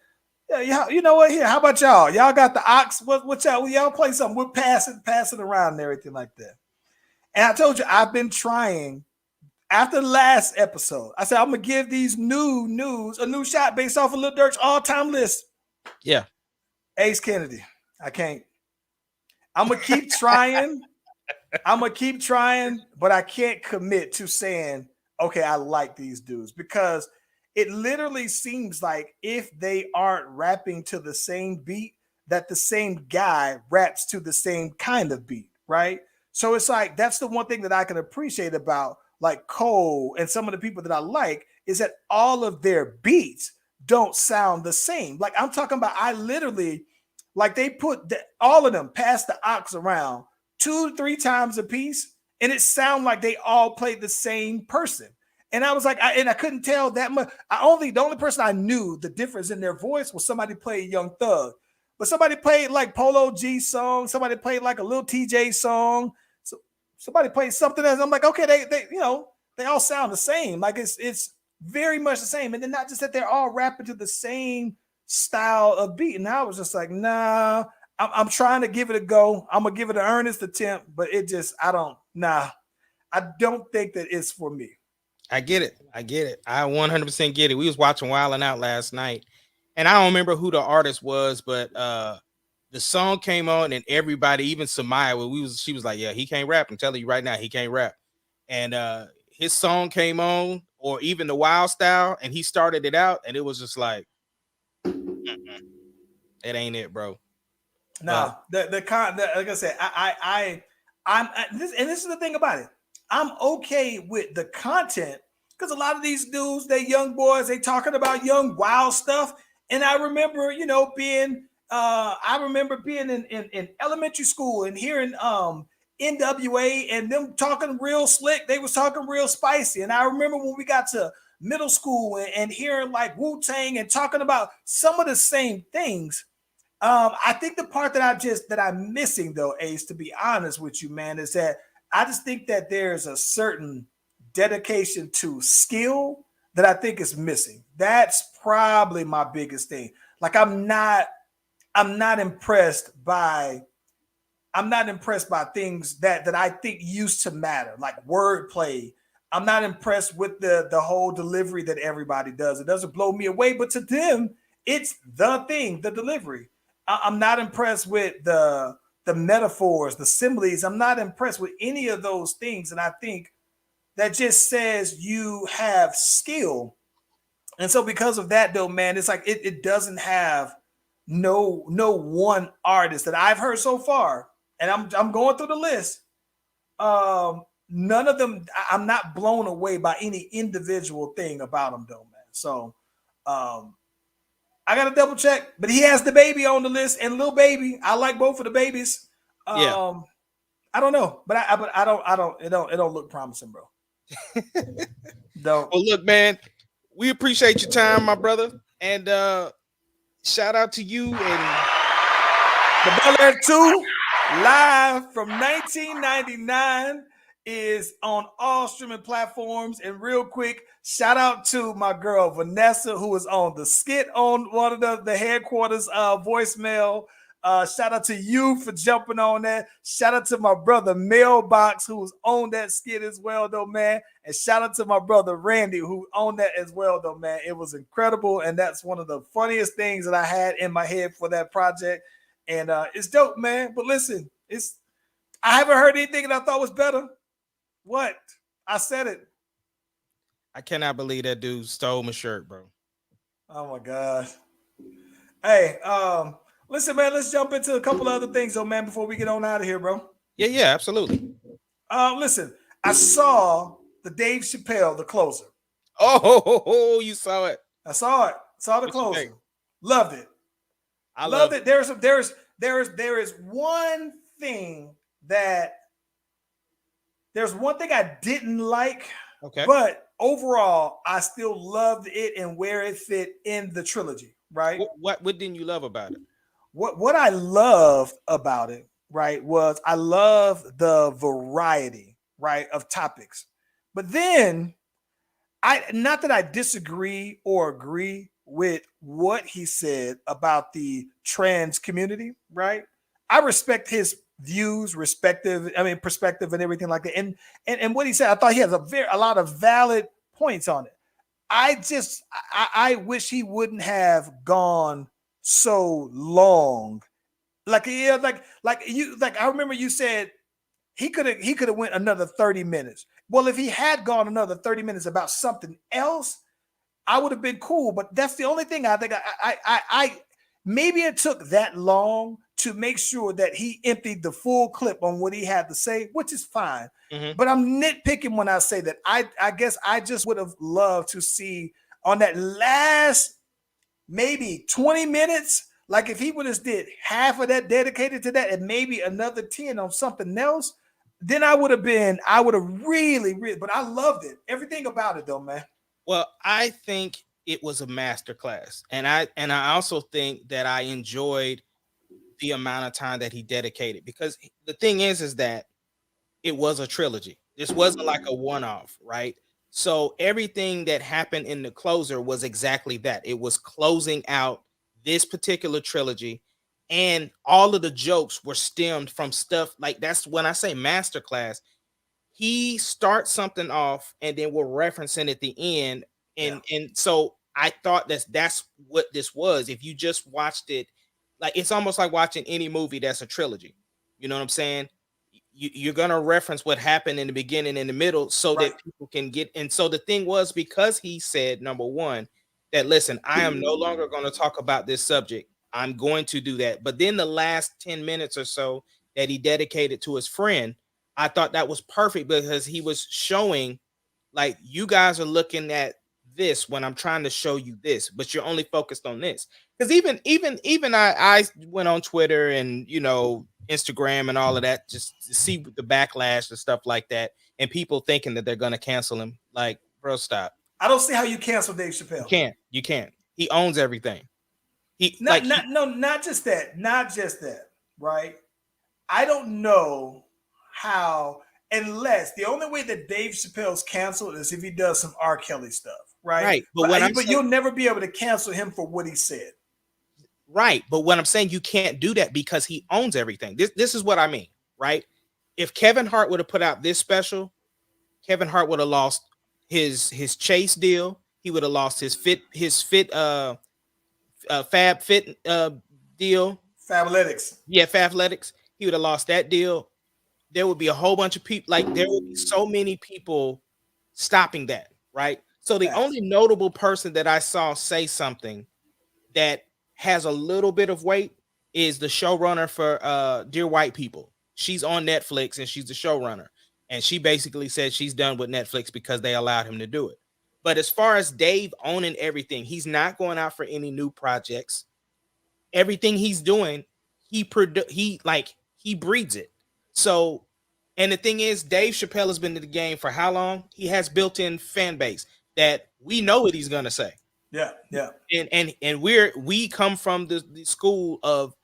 yeah, you know what? Here, how about y'all? Y'all got the ox? What y'all play something? We'll pass it around and everything like that. And I told you I've been trying. After the last episode, I said I'm gonna give these new news a new shot based off of Lil Durk's all-time list. Yeah, Ace Kennedy. I can't. I'm gonna keep trying. But I can't commit to saying, okay, I like these dudes, because it literally seems like if they aren't rapping to the same beat, that the same guy raps to the same kind of beat, right? So it's like, that's the one thing that I can appreciate about like Cole and some of the people that I like, is that all of their beats don't sound the same. Like I'm talking about, I literally, like they put all of them past the ox around 2-3 times a piece, and it sounded like they all played the same person. And I was like, I couldn't tell that much. The only person I knew the difference in their voice was somebody played Young Thug, but somebody played like Polo G song, somebody played like a Lil TJ song, so somebody played something else. I'm like, okay, they all sound the same. Like it's very much the same. And then not just that they're all rapping to the same style of beat. And I was just like, nah, I'm trying to give it a go. I'm gonna give it an earnest attempt, but I don't think that it's for me. I get it. I 100% get it. We was watching Wildin' Out last night, and I don't remember who the artist was, but the song came on, and everybody, even Samaya, she was like, yeah, he can't rap. I'm telling you right now, he can't rap. And his song came on, or even the Wild Style, and he started it out, and it was just like, it ain't it, bro. No, like I said, this is the thing about it. I'm okay with the content, because a lot of these dudes, they young boys, they talking about young wild stuff. And I remember, being in elementary school and hearing NWA and them talking real slick. They was talking real spicy. And I remember when we got to middle school and hearing like Wu-Tang and talking about some of the same things. I think the part that I'm missing though, Ace, to be honest with you, man, is that I just think that there's a certain dedication to skill that I think is missing. That's probably my biggest thing. Like I'm not impressed by things that I think used to matter, like wordplay. I'm not impressed with the whole delivery that everybody does. It doesn't blow me away, but to them, it's the thing, the delivery. I'm not impressed with the metaphors, the similes. I'm not impressed with any of those things. And I think that just says you have skill. And so because of that, though, man, it's like it doesn't have no one artist that I've heard so far. And I'm going through the list. None of them, I'm not blown away by any individual thing about them, though, man. So I gotta double check, but he has the baby on the list and Lil Baby. I like both of the babies. Yeah. I don't know, but I don't. It don't look promising, bro. Don't. Well, look, man, we appreciate your time, my brother, and shout out to you and The Bel Air 2 live from 1999 is on all streaming platforms. And real quick, shout out to my girl Vanessa, who was on the skit on one of the headquarters voicemail. Shout out to you for jumping on that. Shout out to my brother Mailbox, who was on that skit as well, though, man. And shout out to my brother Randy, who owned that as well, though, man. It was incredible, and that's one of the funniest things that I had in my head for that project. And it's dope, man. But listen, I haven't heard anything that I thought was better. What? I said it. I cannot believe that dude stole my shirt, bro. Oh my God. Hey, listen, man, let's jump into a couple other things, though, man, before we get on out of here, bro. Yeah, absolutely. Listen, I saw the Dave Chapelle, the closer. Oh, you saw it. I saw it. Saw the What you closer. think? Loved it. I Loved love it. There is one thing I didn't like, Okay. but overall, I still loved it and where it fit in the trilogy, right? What didn't you love about it? What I loved about it, right, was I love the variety, right, of topics. But then not that I disagree or agree with what he said about the trans community, right? I respect his views, perspective and everything like that. And what he said, I thought he has a lot of valid points on it. I wish he wouldn't have gone so long. Like I remember you said he could have went another 30 minutes. Well, if he had gone another 30 minutes about something else, I would have been cool. But that's the only thing I think I maybe it took that long to make sure that he emptied the full clip on what he had to say, which is fine. Mm-hmm. But I'm nitpicking when I say that. I guess I just would have loved to see on that last maybe 20 minutes, like if he would have did half of that dedicated to that and maybe another 10 on something else, then I would have really, but I loved it. Everything about it though, man. Well, I think it was a masterclass. And I also think that I enjoyed the amount of time that he dedicated, because the thing is that it was a trilogy. This wasn't like a one-off, right? So everything that happened in the closer was exactly that. It was closing out this particular trilogy, and all of the jokes were stemmed from stuff like, that's when I say masterclass. He starts something off and then we're referencing at the end. And so I thought that's what this was. If you just watched it, like, it's almost like watching any movie that's a trilogy. You know what I'm saying? You're gonna reference what happened in the beginning and the middle so that people can get. And so the thing was, because he said, number one, that listen, I am no longer going to talk about this subject. I'm going to do that. But then the last 10 minutes or so that he dedicated to his friend, I thought that was perfect, because he was showing, like, you guys are looking at this when I'm trying to show you this, but you're only focused on this. Because even I went on Twitter and, you know, Instagram and all of that, just to see the backlash and stuff like that, and people thinking that they're going to cancel him. Like, bro, stop. I don't see how you cancel Dave You Chappelle. can't. You can't. He owns everything. Not just that. Not just that. Right. I don't know how, unless the only way that Dave Chappelle's canceled is if he does some R. Kelly stuff, right? Right. But You'll never be able to cancel him for what he said. Right. But what I'm saying, you can't do that because he owns everything. This is what I mean, right? If Kevin Hart would have put out this special, Kevin Hart would have lost his Chase deal. He would have lost his Fab Fit deal. Fabletics. Yeah, Fabletics. He would have lost that deal. There would be a whole bunch of people, like there would be so many people stopping that, right? So the only notable person that I saw say something that has a little bit of weight is the showrunner for Dear White People. She's on Netflix and she's the showrunner. And she basically said she's done with Netflix because they allowed him to do it. But as far as Dave owning everything, he's not going out for any new projects. Everything he's doing, he breeds it. So, and the thing is, Dave Chappelle has been in the game for how long? He has built-in fan base that we know what he's gonna say. Yeah. And we come from the school of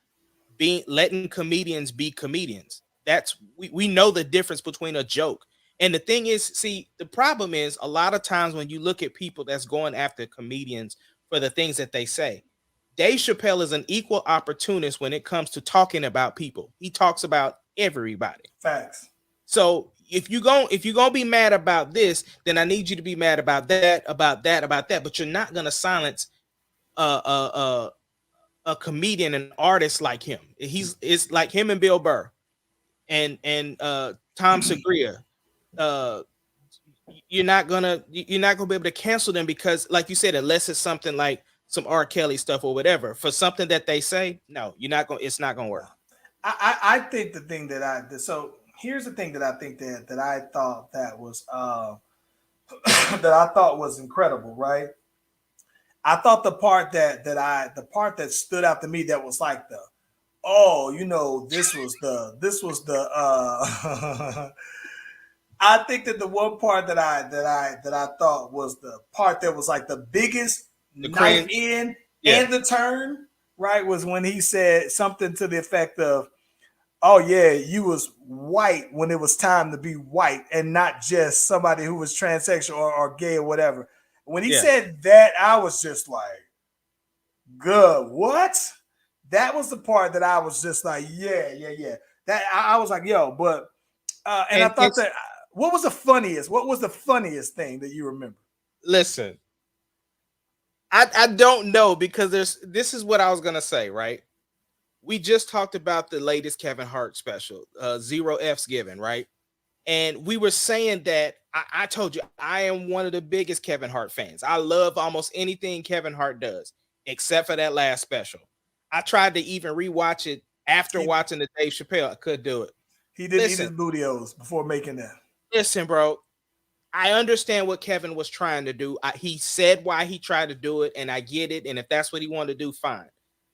letting comedians be comedians. That's we know the difference between a joke. And the thing is, see, the problem is a lot of times when you look at people that's going after comedians for the things that they say, Dave Chappelle is an equal opportunist when it comes to talking about people. He talks about everybody. Facts. So if you're gonna be mad about this, then I need you to be mad about that, about that, about that. But you're not gonna silence a comedian, an artist like him. It's like him and Bill Burr and Tom Segura. You're not gonna be able to cancel them because, like you said, unless it's something like some R. Kelly stuff or whatever, for something that they say, no, it's not gonna work. I think the thing so here's the thing that I think that I thought that was that I thought was incredible, right? I thought the part that stood out to me that was like this was the I think that the one part that I thought was the part that was like the biggest knife in and the turn, right, was when he said something to the effect of, "Oh yeah, you was white when it was time to be white and not just somebody who was transsexual or gay or whatever." When he said that, I was just like, "Good, what?" That was the part that I was just like, yeah. That I was like, "Yo," but and I thought that what was the funniest thing that you remember? Listen, I don't know because this is what I was gonna say, right? We just talked about the latest Kevin Hart special, Zero F's Given, right? And we were saying that I told you I am one of the biggest Kevin Hart fans. I love almost anything Kevin Hart does, except for that last special. I tried to even rewatch it after watching the Dave Chappelle. I couldn't do it. He did eat his bootios before making that. Listen, bro, I understand what Kevin was trying to do. He said why he tried to do it, and I get it. And if that's what he wanted to do, fine.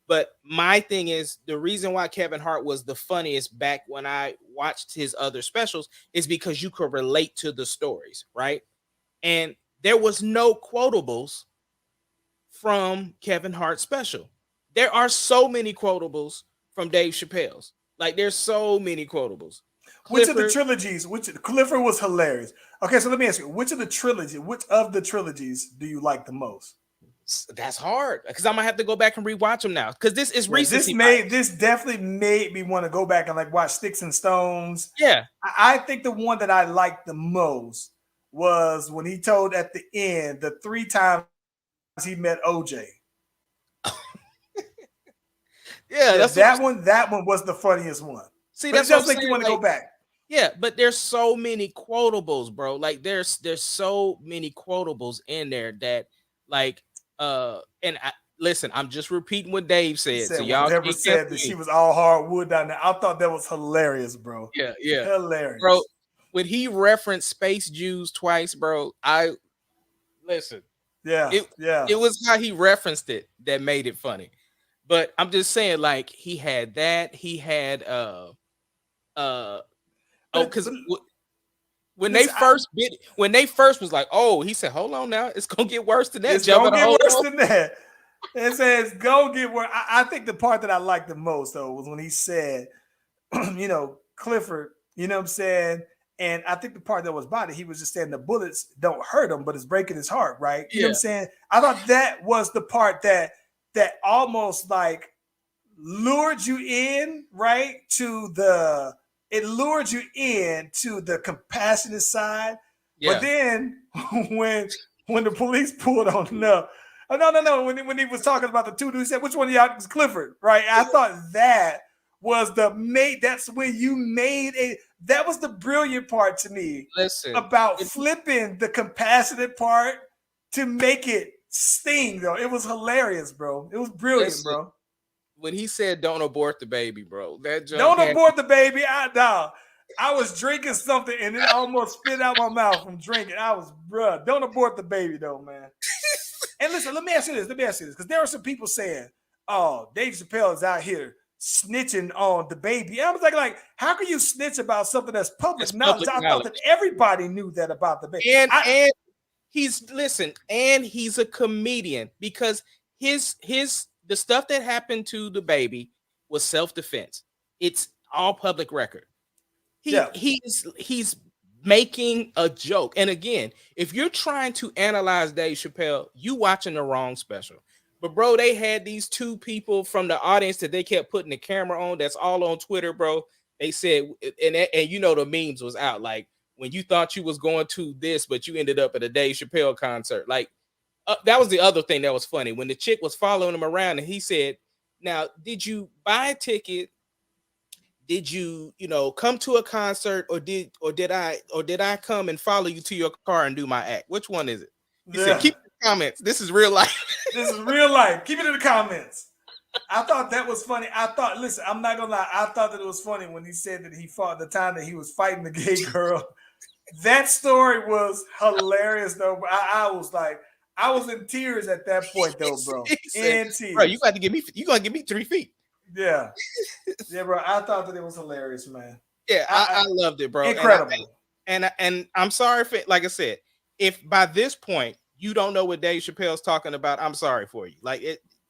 But my thing is, the reason why Kevin Hart was the funniest back when I watched his other specials is because you could relate to the stories, right? And there was no quotables from Kevin Hart's special. There are so many quotables from Dave Chappelle's. Like, there's so many quotables. Which of the trilogies? Clifford was hilarious. Okay, so let me ask you: which of the trilogies do you like the most? That's hard because I'm gonna have to go back and rewatch them now because this is recent. This definitely made me want to go back and like watch Sticks and Stones. Yeah, I think the one that I liked the most was when he told at the end the 3 times he met OJ. Yeah, that one was the funniest one. See, but that's just like you want to go back. Yeah, but there's so many quotables, bro. Like there's so many quotables in there that like listen, I'm just repeating what Dave said. So y'all never said that she was all hardwood down there. I thought that was hilarious, bro. Yeah, hilarious, bro. When he referenced Space Jews twice, bro, listen. It was how he referenced it that made it funny. But I'm just saying, like he had that. He had When Listen, when they first was like, oh, he said, hold on now, it's gonna get worse than that. it's gonna get worse than that. It says go get worse. I think the part that I liked the most though was when he said, Clifford, you know what I'm saying? And I think the part that was about it, he was just saying the bullets don't hurt him, but it's breaking his heart, right? You know what I'm saying? I thought that was the part that almost like lured you in, right? It lured you in to the compassionate side. Yeah. But then when the police pulled on him, no. When he was talking about the two dudes, he said, which one of y'all is Clifford? Right? I thought that was that's when you made that was the brilliant part to me. Listen, about flipping the compassionate part to make it sting, though. It was hilarious, bro. It was brilliant, bro. When he said don't abort the baby, bro. Don't abort the baby. I was drinking something and it almost spit out my mouth from drinking. Don't abort the baby though, man. And listen, let me ask you this, because there are some people saying, oh, Dave Chapelle is out here snitching on the baby. And I was like, how can you snitch about something that's public knowledge? I thought that everybody knew that about the baby. And he's a comedian, because the stuff that happened to the baby was self-defense. It's all public record. He's making a joke. And again, if you're trying to analyze Dave Chapelle, you watching the wrong special. But bro, they had these two people from the audience that they kept putting the camera on. That's all on Twitter, bro. They said, and the memes was out, like when you thought you was going to this, but you ended up at a Dave Chapelle concert. Like that was the other thing that was funny, when the chick was following him around and he said, now, did you buy a ticket? Did you, come to a concert, or did I come and follow you to your car and do my act? Which one is it? He said, keep the comments. This is real life. This is real life. Keep it in the comments. I thought that was funny. Listen, I'm not gonna lie. I thought that it was funny when he said that he fought the time that he was fighting the gay girl. That story was hilarious, though. But I was like, I was in tears at that point, though, bro. In tears. Bro, you gonna give me 3 feet. Yeah, bro. I thought that it was hilarious, man. Yeah, I loved it, bro. Incredible. And I'm sorry for, like I said, if by this point you don't know what Dave Chappelle's talking about, I'm sorry for you. Like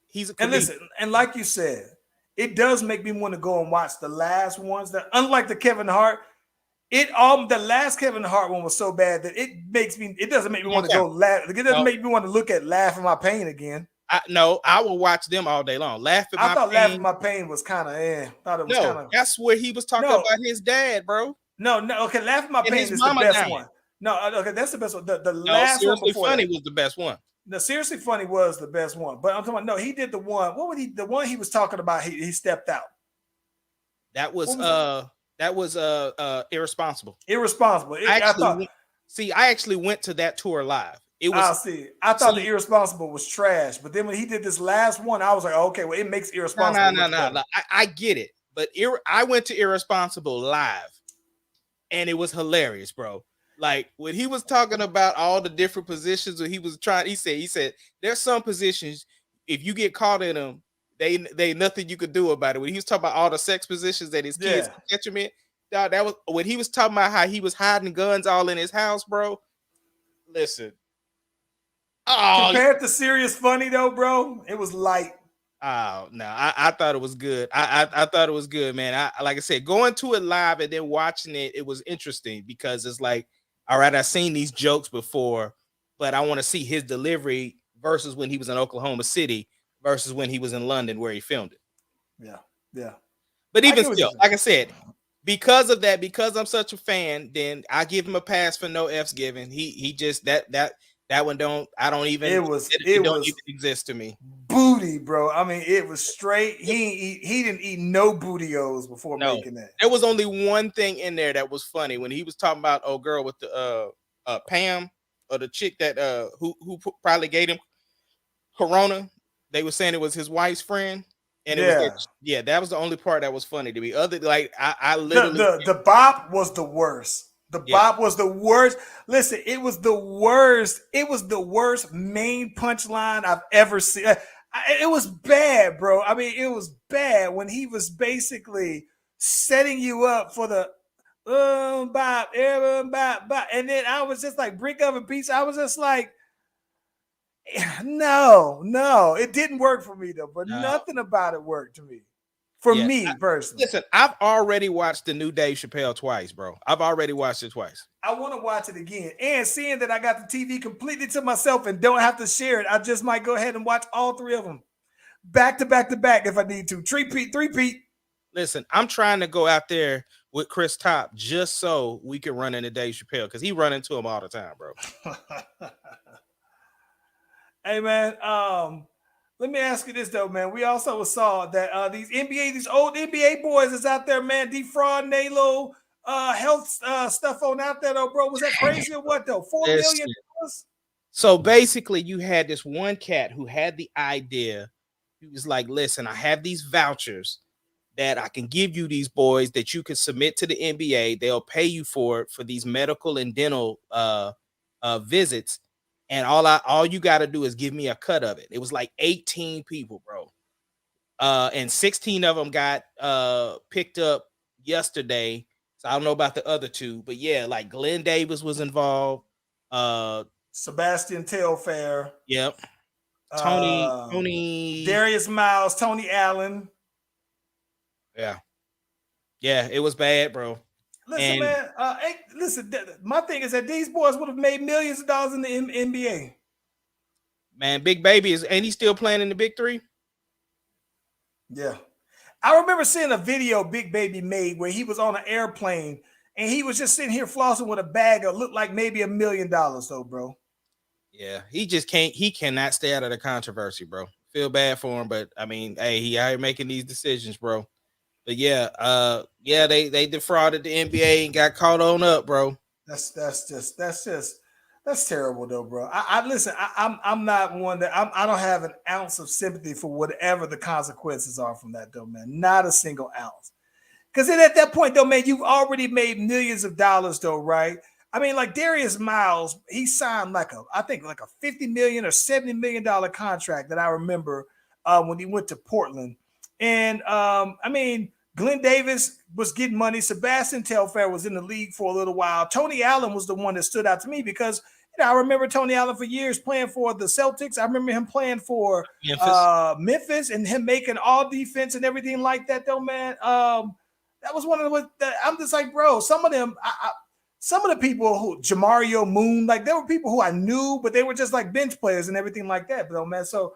he's a comedian. And listen, and like you said, it does make me want to go and watch the last ones. That, unlike the Kevin Hart, the last Kevin Hart one was so bad that it doesn't make me want to go laugh. It doesn't make me want to look at Laugh at My Pain again. I will watch them all day long. Laugh at My Pain was kind of Thought it was kind of. That's where he was talking about his dad, bro. No. Okay, Laugh at My Pain is the best one. No, okay, that's the best one. The last one before Funny was the best one. The Seriously Funny was the best one. But I'm talking about, no, he did the one. What would the one he was talking about? He stepped out. That was Irresponsible. Irresponsible. I actually went to that tour live. It was. I thought the Irresponsible was trash, but then when he did this last one, I was like, okay, well, it makes Irresponsible. No. I get it, but I went to Irresponsible live, and it was hilarious, bro. Like when he was talking about all the different positions, when he was trying, he said there's some positions, if you get caught in them, they nothing you could do about it. When he was talking about all the sex positions that his kids catch him in, dog, that was when he was talking about how he was hiding guns all in his house, bro. Listen. Compared to Serious Funny though, bro, it was light. Oh no, I thought it was good. I thought it was good, man. Like I said, going to it live and then watching it was interesting, because it's like, all right, I've seen these jokes before, but I want to see his delivery versus when he was in Oklahoma City versus when he was in London where he filmed it. Yeah. But even still, like I said, because of that, because I'm such a fan, then I give him a pass for no F's given. He just that one don't even exist to me. Booty, bro. I mean, it was straight. He didn't eat no booty-os before making that. There was only one thing in there that was funny when he was talking about old girl with the Pam, or the chick that who probably gave him corona. They were saying it was his wife's friend. And that was the only part that was funny to me. Other, like, I literally the bop was the worst. The bop was the worst. Listen, it was the worst. It was the worst main punchline I've ever seen. It was bad, bro. I mean, it was bad when he was basically setting you up for the bop, bop, bop. And then I was just like, brink of a piece. I was just like, no, it didn't work for me though. But nothing about it worked to me. For me personally. Listen, I've already watched the new Dave Chapelle twice, bro. I've already watched it twice. I want to watch it again. And seeing that I got the TV completely to myself and don't have to share it, I just might go ahead and watch all three of them. Back to back to back if I need to. Three-peat. Listen, I'm trying to go out there with Chris Top just so we can run into Dave Chapelle because he run into him all the time, bro. Hey, man, let me ask you this, though, man. We also saw that these old NBA boys is out there, man, defrauding they little health stuff on out there, though, bro. Was that crazy or what, though? $4 million? So basically, you had this one cat who had the idea. He was like, listen, I have these vouchers that I can give you these boys that you can submit to the NBA. They'll pay you for it for these medical and dental visits. And all you got to do is give me a cut of it. It was like 18 people, bro. And 16 of them got picked up yesterday. So I don't know about the other two, but yeah, like Glenn Davis was involved. Sebastian Telfair. Yep. Tony Darius Miles, Tony Allen. Yeah, it was bad, bro. Listen, man. Listen. My thing is that these boys would have made millions of dollars in the NBA. Man, Big Baby ain't he still playing in the Big Three? Yeah, I remember seeing a video Big Baby made where he was on an airplane and he was just sitting here flossing with a bag that looked like maybe $1 million, though, bro. Yeah, he just can't. He cannot stay out of the controversy, bro. Feel bad for him, but I mean, hey, he out here making these decisions, bro. But yeah, they defrauded the NBA and got caught on up, bro. That's terrible, though, bro. Listen. I'm not one that I don't have an ounce of sympathy for whatever the consequences are from that, though, man. Not a single ounce. Because then at that point, though, man, you've already made millions of dollars, though, right? I mean, like Darius Miles, he signed I think a $50 million or $70 million contract that I remember when he went to Portland. And I mean, Glenn Davis was getting money. Sebastian Telfair was in the league for a little while. Tony Allen was the one that stood out to me because I remember Tony Allen for years playing for the Celtics. I remember him playing for Memphis and him making all defense and everything like that, though, man. That was one of the. I'm just like, bro. Some of the people who Jamario Moon, like there were people who I knew, but they were just like bench players and everything like that, though, man. So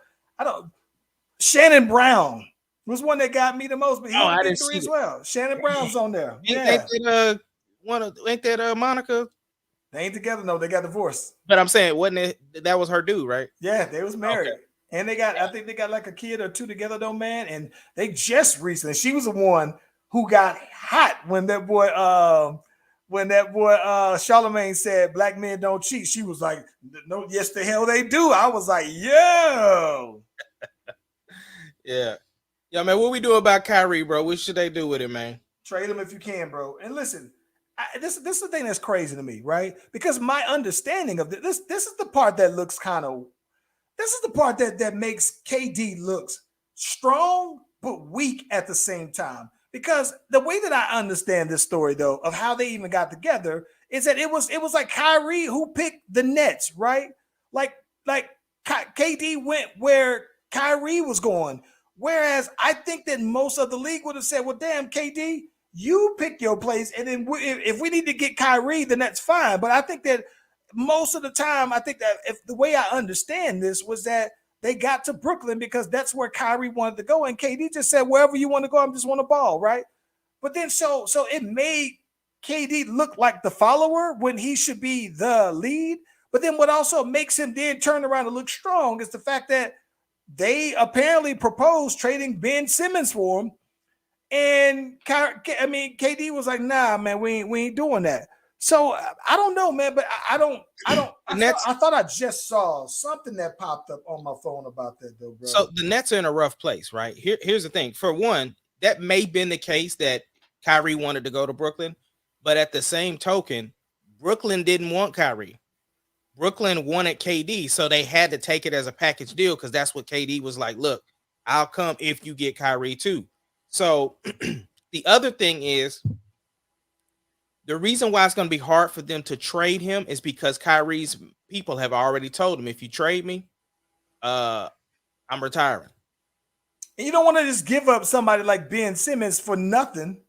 Shannon Brown was one that got me the most, but he was Big Three as well. Shannon Brown's on there. Ain't that Monica? They ain't together, no. They got divorced. But I'm saying, wasn't it? That was her dude, right? Yeah, they was married. Okay. And I think they got like a kid or two together, though, man. And they just recently, she was the one who got hot when that boy Charlemagne said black men don't cheat. She was like, no, yes, the hell they do. I was like, yo. Yeah, man, what we do about Kyrie, bro? What should they do with him, man? Trade him if you can, bro. And listen, this is the thing that's crazy to me, right? Because my understanding of this is the part that looks this is the part that makes KD looks strong but weak at the same time. Because the way that I understand this story, though, of how they even got together is that it was like Kyrie who picked the Nets, right? Like KD went where Kyrie was going. Whereas I think that most of the league would have said, well, damn, KD, you pick your place. And then if we need to get Kyrie, then that's fine. But I think that most of the time, I think that if the way I understand this was that they got to Brooklyn because that's where Kyrie wanted to go. And KD just said, wherever you want to go, I just want a ball, right? But then so it made KD look like the follower when he should be the lead. But then what also makes him then turn around and look strong is the fact that they apparently proposed trading Ben Simmons for him. And KD was like, nah, man, we ain't doing that. So I don't know, man, but I thought I just saw something that popped up on my phone about that, though, bro. So the Nets are in a rough place, right? Here's the thing. For one, that may have been the case that Kyrie wanted to go to Brooklyn, but at the same token, Brooklyn didn't want Kyrie. Brooklyn wanted KD, so they had to take it as a package deal because that's what KD was like, look, I'll come if you get Kyrie too. So the other thing is, the reason why it's going to be hard for them to trade him is because Kyrie's people have already told him, if you trade me, I'm retiring. And you don't want to just give up somebody like Ben Simmons for nothing.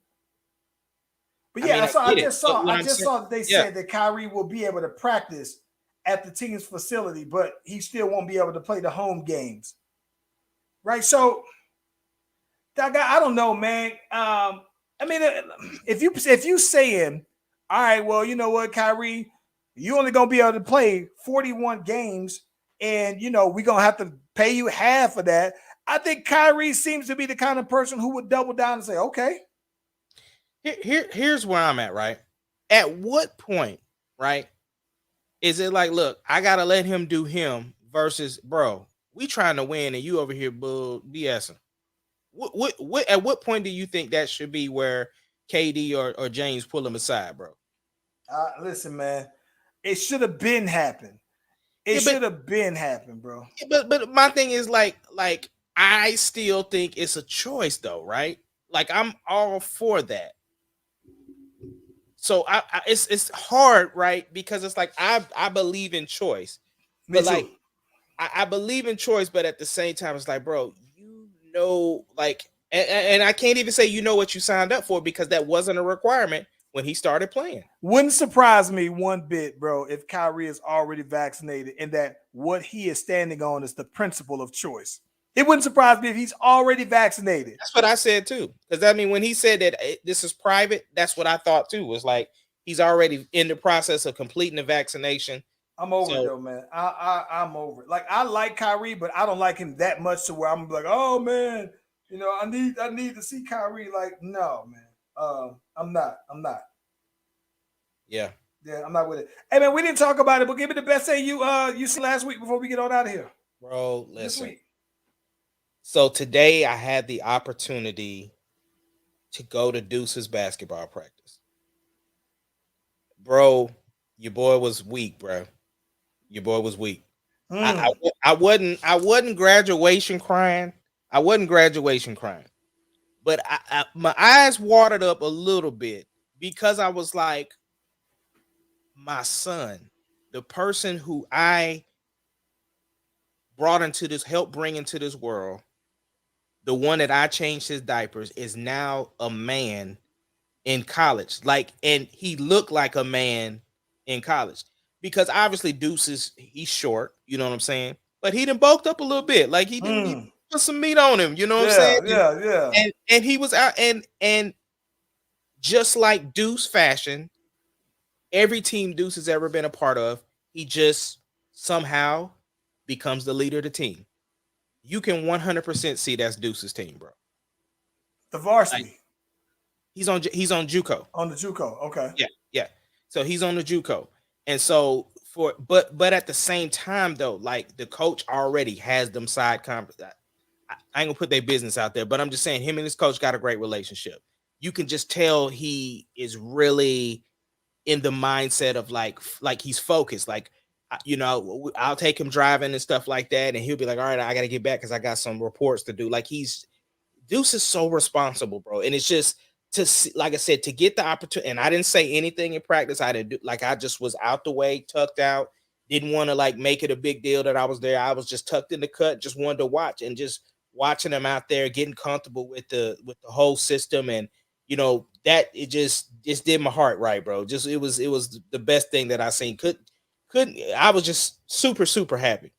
But yeah, I just saw that they said that Kyrie will be able to practice at the team's facility, but he still won't be able to play the home games. Right? So that guy, I don't know, man. I mean, if you saying, all right, well, you know what, Kyrie, you only gonna be able to play 41 games, and we're gonna have to pay you half of that. I think Kyrie seems to be the kind of person who would double down and say, okay. Here's where I'm at, right? At what point, right, is it like, look, I gotta let him do him versus, bro, we trying to win and you over here BSing? What at what point do you think that should be where KD or James pull him aside, bro? Listen, man, it should have been happened. It should have been happened, bro. But my thing is like I still think it's a choice, though, right? Like, I'm all for that. So it's hard, right? Because it's like I believe in choice, but like I believe in choice, but at the same time, it's like, bro, like, and I can't even say what you signed up for, because that wasn't a requirement when he started playing. Wouldn't surprise me one bit, bro, if Kyrie is already vaccinated and that what he is standing on is the principle of choice. It wouldn't surprise me if he's already vaccinated. That's what I said too. Because I mean, when he said that this is private, that's what I thought too. Was like, he's already in the process of completing the vaccination. I'm over it though, man. I'm over it. Like, I like Kyrie, but I don't like him that much to where I'm like, oh man, I need to see Kyrie. Like, no, man. I'm not. Yeah, I'm not with it. Hey man, we didn't talk about it, but give me the best say you see last week before we get on out of here. Bro, listen. So today I had the opportunity to go to Deuce's basketball practice. Bro, your boy was weak, bro. Your boy was weak. I wasn't graduation crying. But my eyes watered up a little bit, because I was like, my son, the person who I helped bring into this world, the one that I changed his diapers, is now a man in college. Like, and he looked like a man in college, because obviously he's short, you know what I'm saying? But he done bulked up a little bit. Like, he put some meat on him, you know what I'm saying? Yeah. And he was out, and just like Deuce fashion, every team Deuce has ever been a part of, he just somehow becomes the leader of the team. You can 100% see that's Deuce's team, bro. The varsity. Like, he's on JUCO. On the JUCO, okay. Yeah. So he's on the JUCO, and so but at the same time though, like, the coach already has them side conference. I ain't gonna put their business out there, but I'm just saying him and his coach got a great relationship. You can just tell he is really in the mindset of like he's focused. Like, I'll take him driving and stuff like that, and he'll be like, all right, I got to get back because I got some reports to do. Like, Deuce is so responsible, bro. And it's just to see, like I said, to get the opportunity. And I didn't say anything in practice. I didn't do, like, I just was out the way, tucked out. Didn't want to like make it a big deal that I was there. I was just tucked in the cut, just wanted to watch, and just watching them out there, getting comfortable with the whole system. And that it just did my heart right, bro. Just it was the best thing that I seen. I was just super, super happy.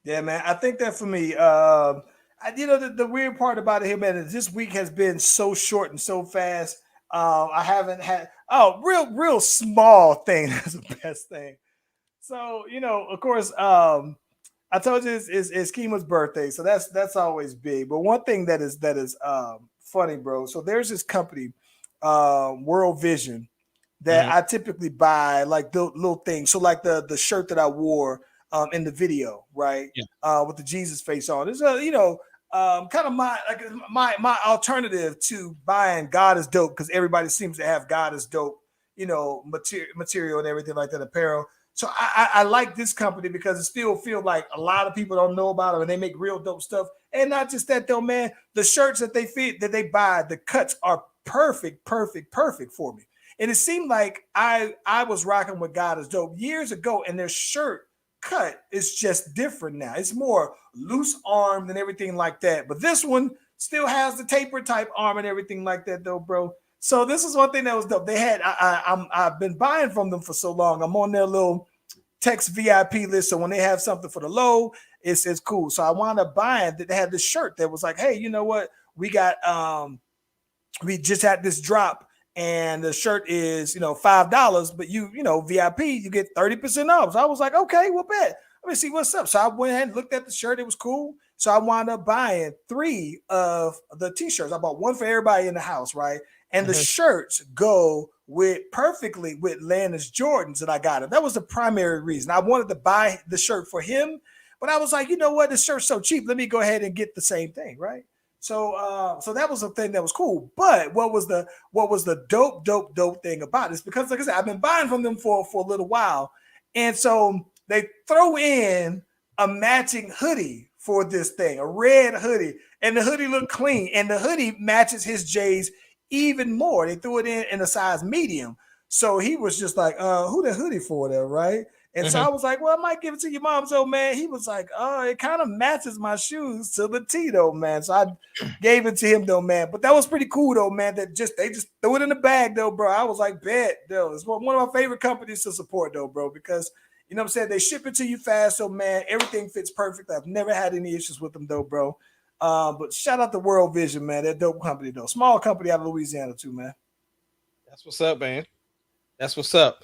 Yeah, man. I think that for me, the weird part about it here, man, is this week has been so short and so fast. I haven't had real small thing. That's the best thing. So, of course, I told you it's Kima's birthday, so that's always big. But one thing that is funny, bro. So there's this company, World Vision, that I typically buy like the little things. So like the shirt that I wore in the video, right? Yeah. With the Jesus face on. It's kind of my alternative to buying God is Dope, because everybody seems to have God is Dope, material and everything like that, apparel. So I like this company because it still feels like a lot of people don't know about it, and they make real dope stuff. And not just that though, man, the shirts that they buy, the cuts are perfect for me. And it seemed like I was rocking with God is Dope years ago, and their shirt cut is just different now. It's more loose armed and everything like that. But this one still has the taper type arm and everything like that, though, bro. So this is one thing that was dope. They had I've been buying from them for so long. I'm on their little Text VIP list. So when they have something for the low, it's cool. So I wound up buying that. They had this shirt that was like, hey, you know what? We we just had this drop, and the shirt is $5, but you VIP, you get 30% off. So I was like, okay, well, bet. Let me see what's up. So I went ahead and looked at the shirt. It was cool. So I wound up buying 3 of the t-shirts. I bought one for everybody in the house, right? And the shirts go perfectly with Landon's Jordans that I got him. That was the primary reason. I wanted to buy the shirt for him, but I was like, you know what? This shirt's so cheap. Let me go ahead and get the same thing, right? So that was a thing that was cool. But what was the dope thing about this? Because like I said, I've been buying from them for a little while. And so they throw in a matching hoodie for this thing, a red hoodie, and the hoodie looked clean, and the hoodie matches his J's even more. They threw it in a size medium. So he was just like, who the hoodie for there, right? And so I was like, well, I might give it to your mom. So, man, he was like, oh, it kind of matches my shoes to the T, though, man. So I gave it to him, though, man. But that was pretty cool, though, man, that they just threw it in the bag, though, bro. I was like, bet, though. It's one of my favorite companies to support, though, bro, because, you know what I'm saying, they ship it to you fast. So, man, everything fits perfect. I've never had any issues with them, though, bro. But shout out to World Vision, man. That dope company, though. Small company out of Louisiana, too, man. That's what's up, man. That's what's up.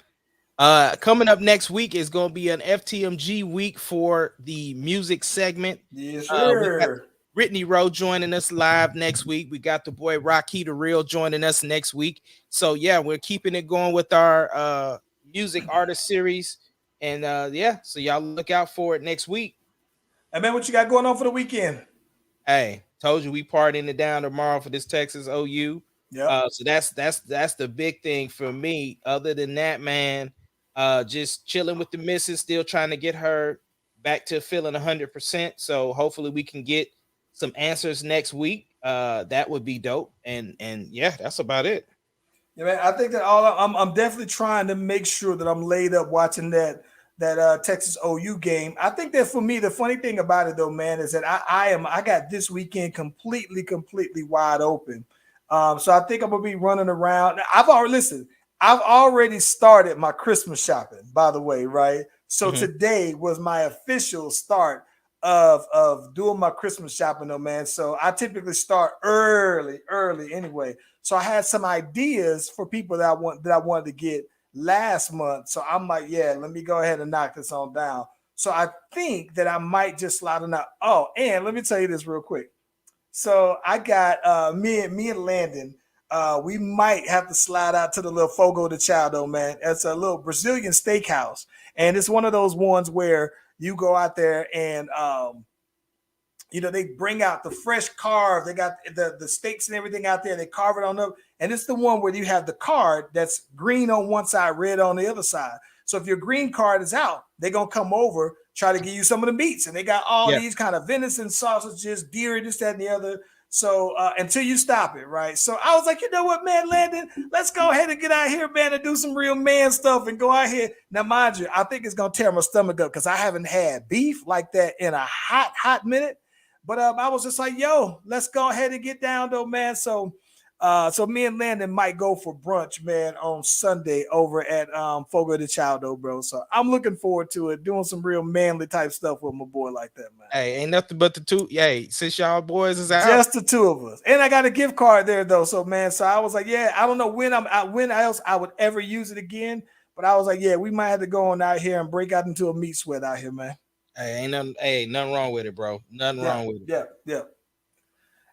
Coming up next week is going to be an FTMG week for the music segment. Yes, sir. We got Brittany Rowe joining us live next week. We got the boy Rocky the Real joining us next week. So yeah, we're keeping it going with our music artist series. And so y'all look out for it next week. Hey man, what you got going on for the weekend? Hey, told you we partying it down tomorrow for this Texas OU. Yeah. So that's the big thing for me. Other than that, man, just chilling with the missus, still trying to get her back to feeling 100%. So hopefully we can get some answers next week. That would be dope. And yeah, that's about it. Yeah, man. I think that I'm definitely trying to make sure that I'm laid up watching that Texas OU game. I think that for me, the funny thing about it though, man, is that I got this weekend completely wide open. So I think I'm gonna be running around. I've already started my Christmas shopping, by the way, right? So today was my official start of doing my Christmas shopping, though, man. So I typically start early anyway. So I had some ideas for people that I wanted to get last month. So I'm like, yeah, let me go ahead and knock this on down. So I think that I might just slide on out. Oh, and let me tell you this real quick. So I got me and Landon. We might have to slide out to the little Fogo de Chao, though, man. It's a little Brazilian steakhouse, and it's one of those ones where you go out there and they bring out the fresh carve. They got the steaks and everything out there. They carve it on up, and it's the one where you have the card that's green on one side, red on the other side. So if your green card is out, they're gonna come over, try to give you some of the meats, and they got all these kind of venison sausages, deer, this, that, and the other. So until you stop it, right? So I was like, you know what, man, Landon, let's go ahead and get out here, man, and do some real man stuff and go out here. Now, mind you, I think it's gonna tear my stomach up because I haven't had beef like that in a hot minute. But I was just like, yo, let's go ahead and get down, though, man. So me and Landon might go for brunch, man, on Sunday over at Fogo de Chao, though, bro. So I'm looking forward to it, doing some real manly type stuff with my boy like that, man. Hey, ain't nothing but the two. Hey, since y'all boys is out, just the two of us, and I got a gift card there, though. So man, so I was like, yeah, I don't know when else I would ever use it again, but I was like, yeah, we might have to go on out here and break out into a meat sweat out here, man. Hey, nothing wrong with it, bro. Nothing wrong with it.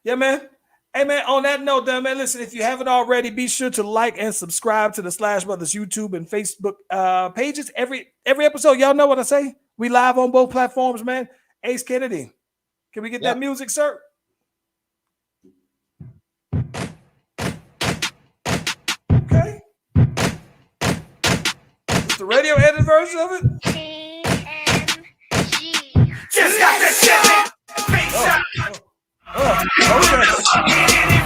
Yeah, man. Hey, man, on that note, though, man, listen, if you haven't already, be sure to like and subscribe to the Slash Brothers YouTube and Facebook pages. Every episode, y'all know what I say. We live on both platforms, man. Ace Kennedy, can we get that music, sir? Okay. Is the radio edit version of it? Just got the shit. Okay.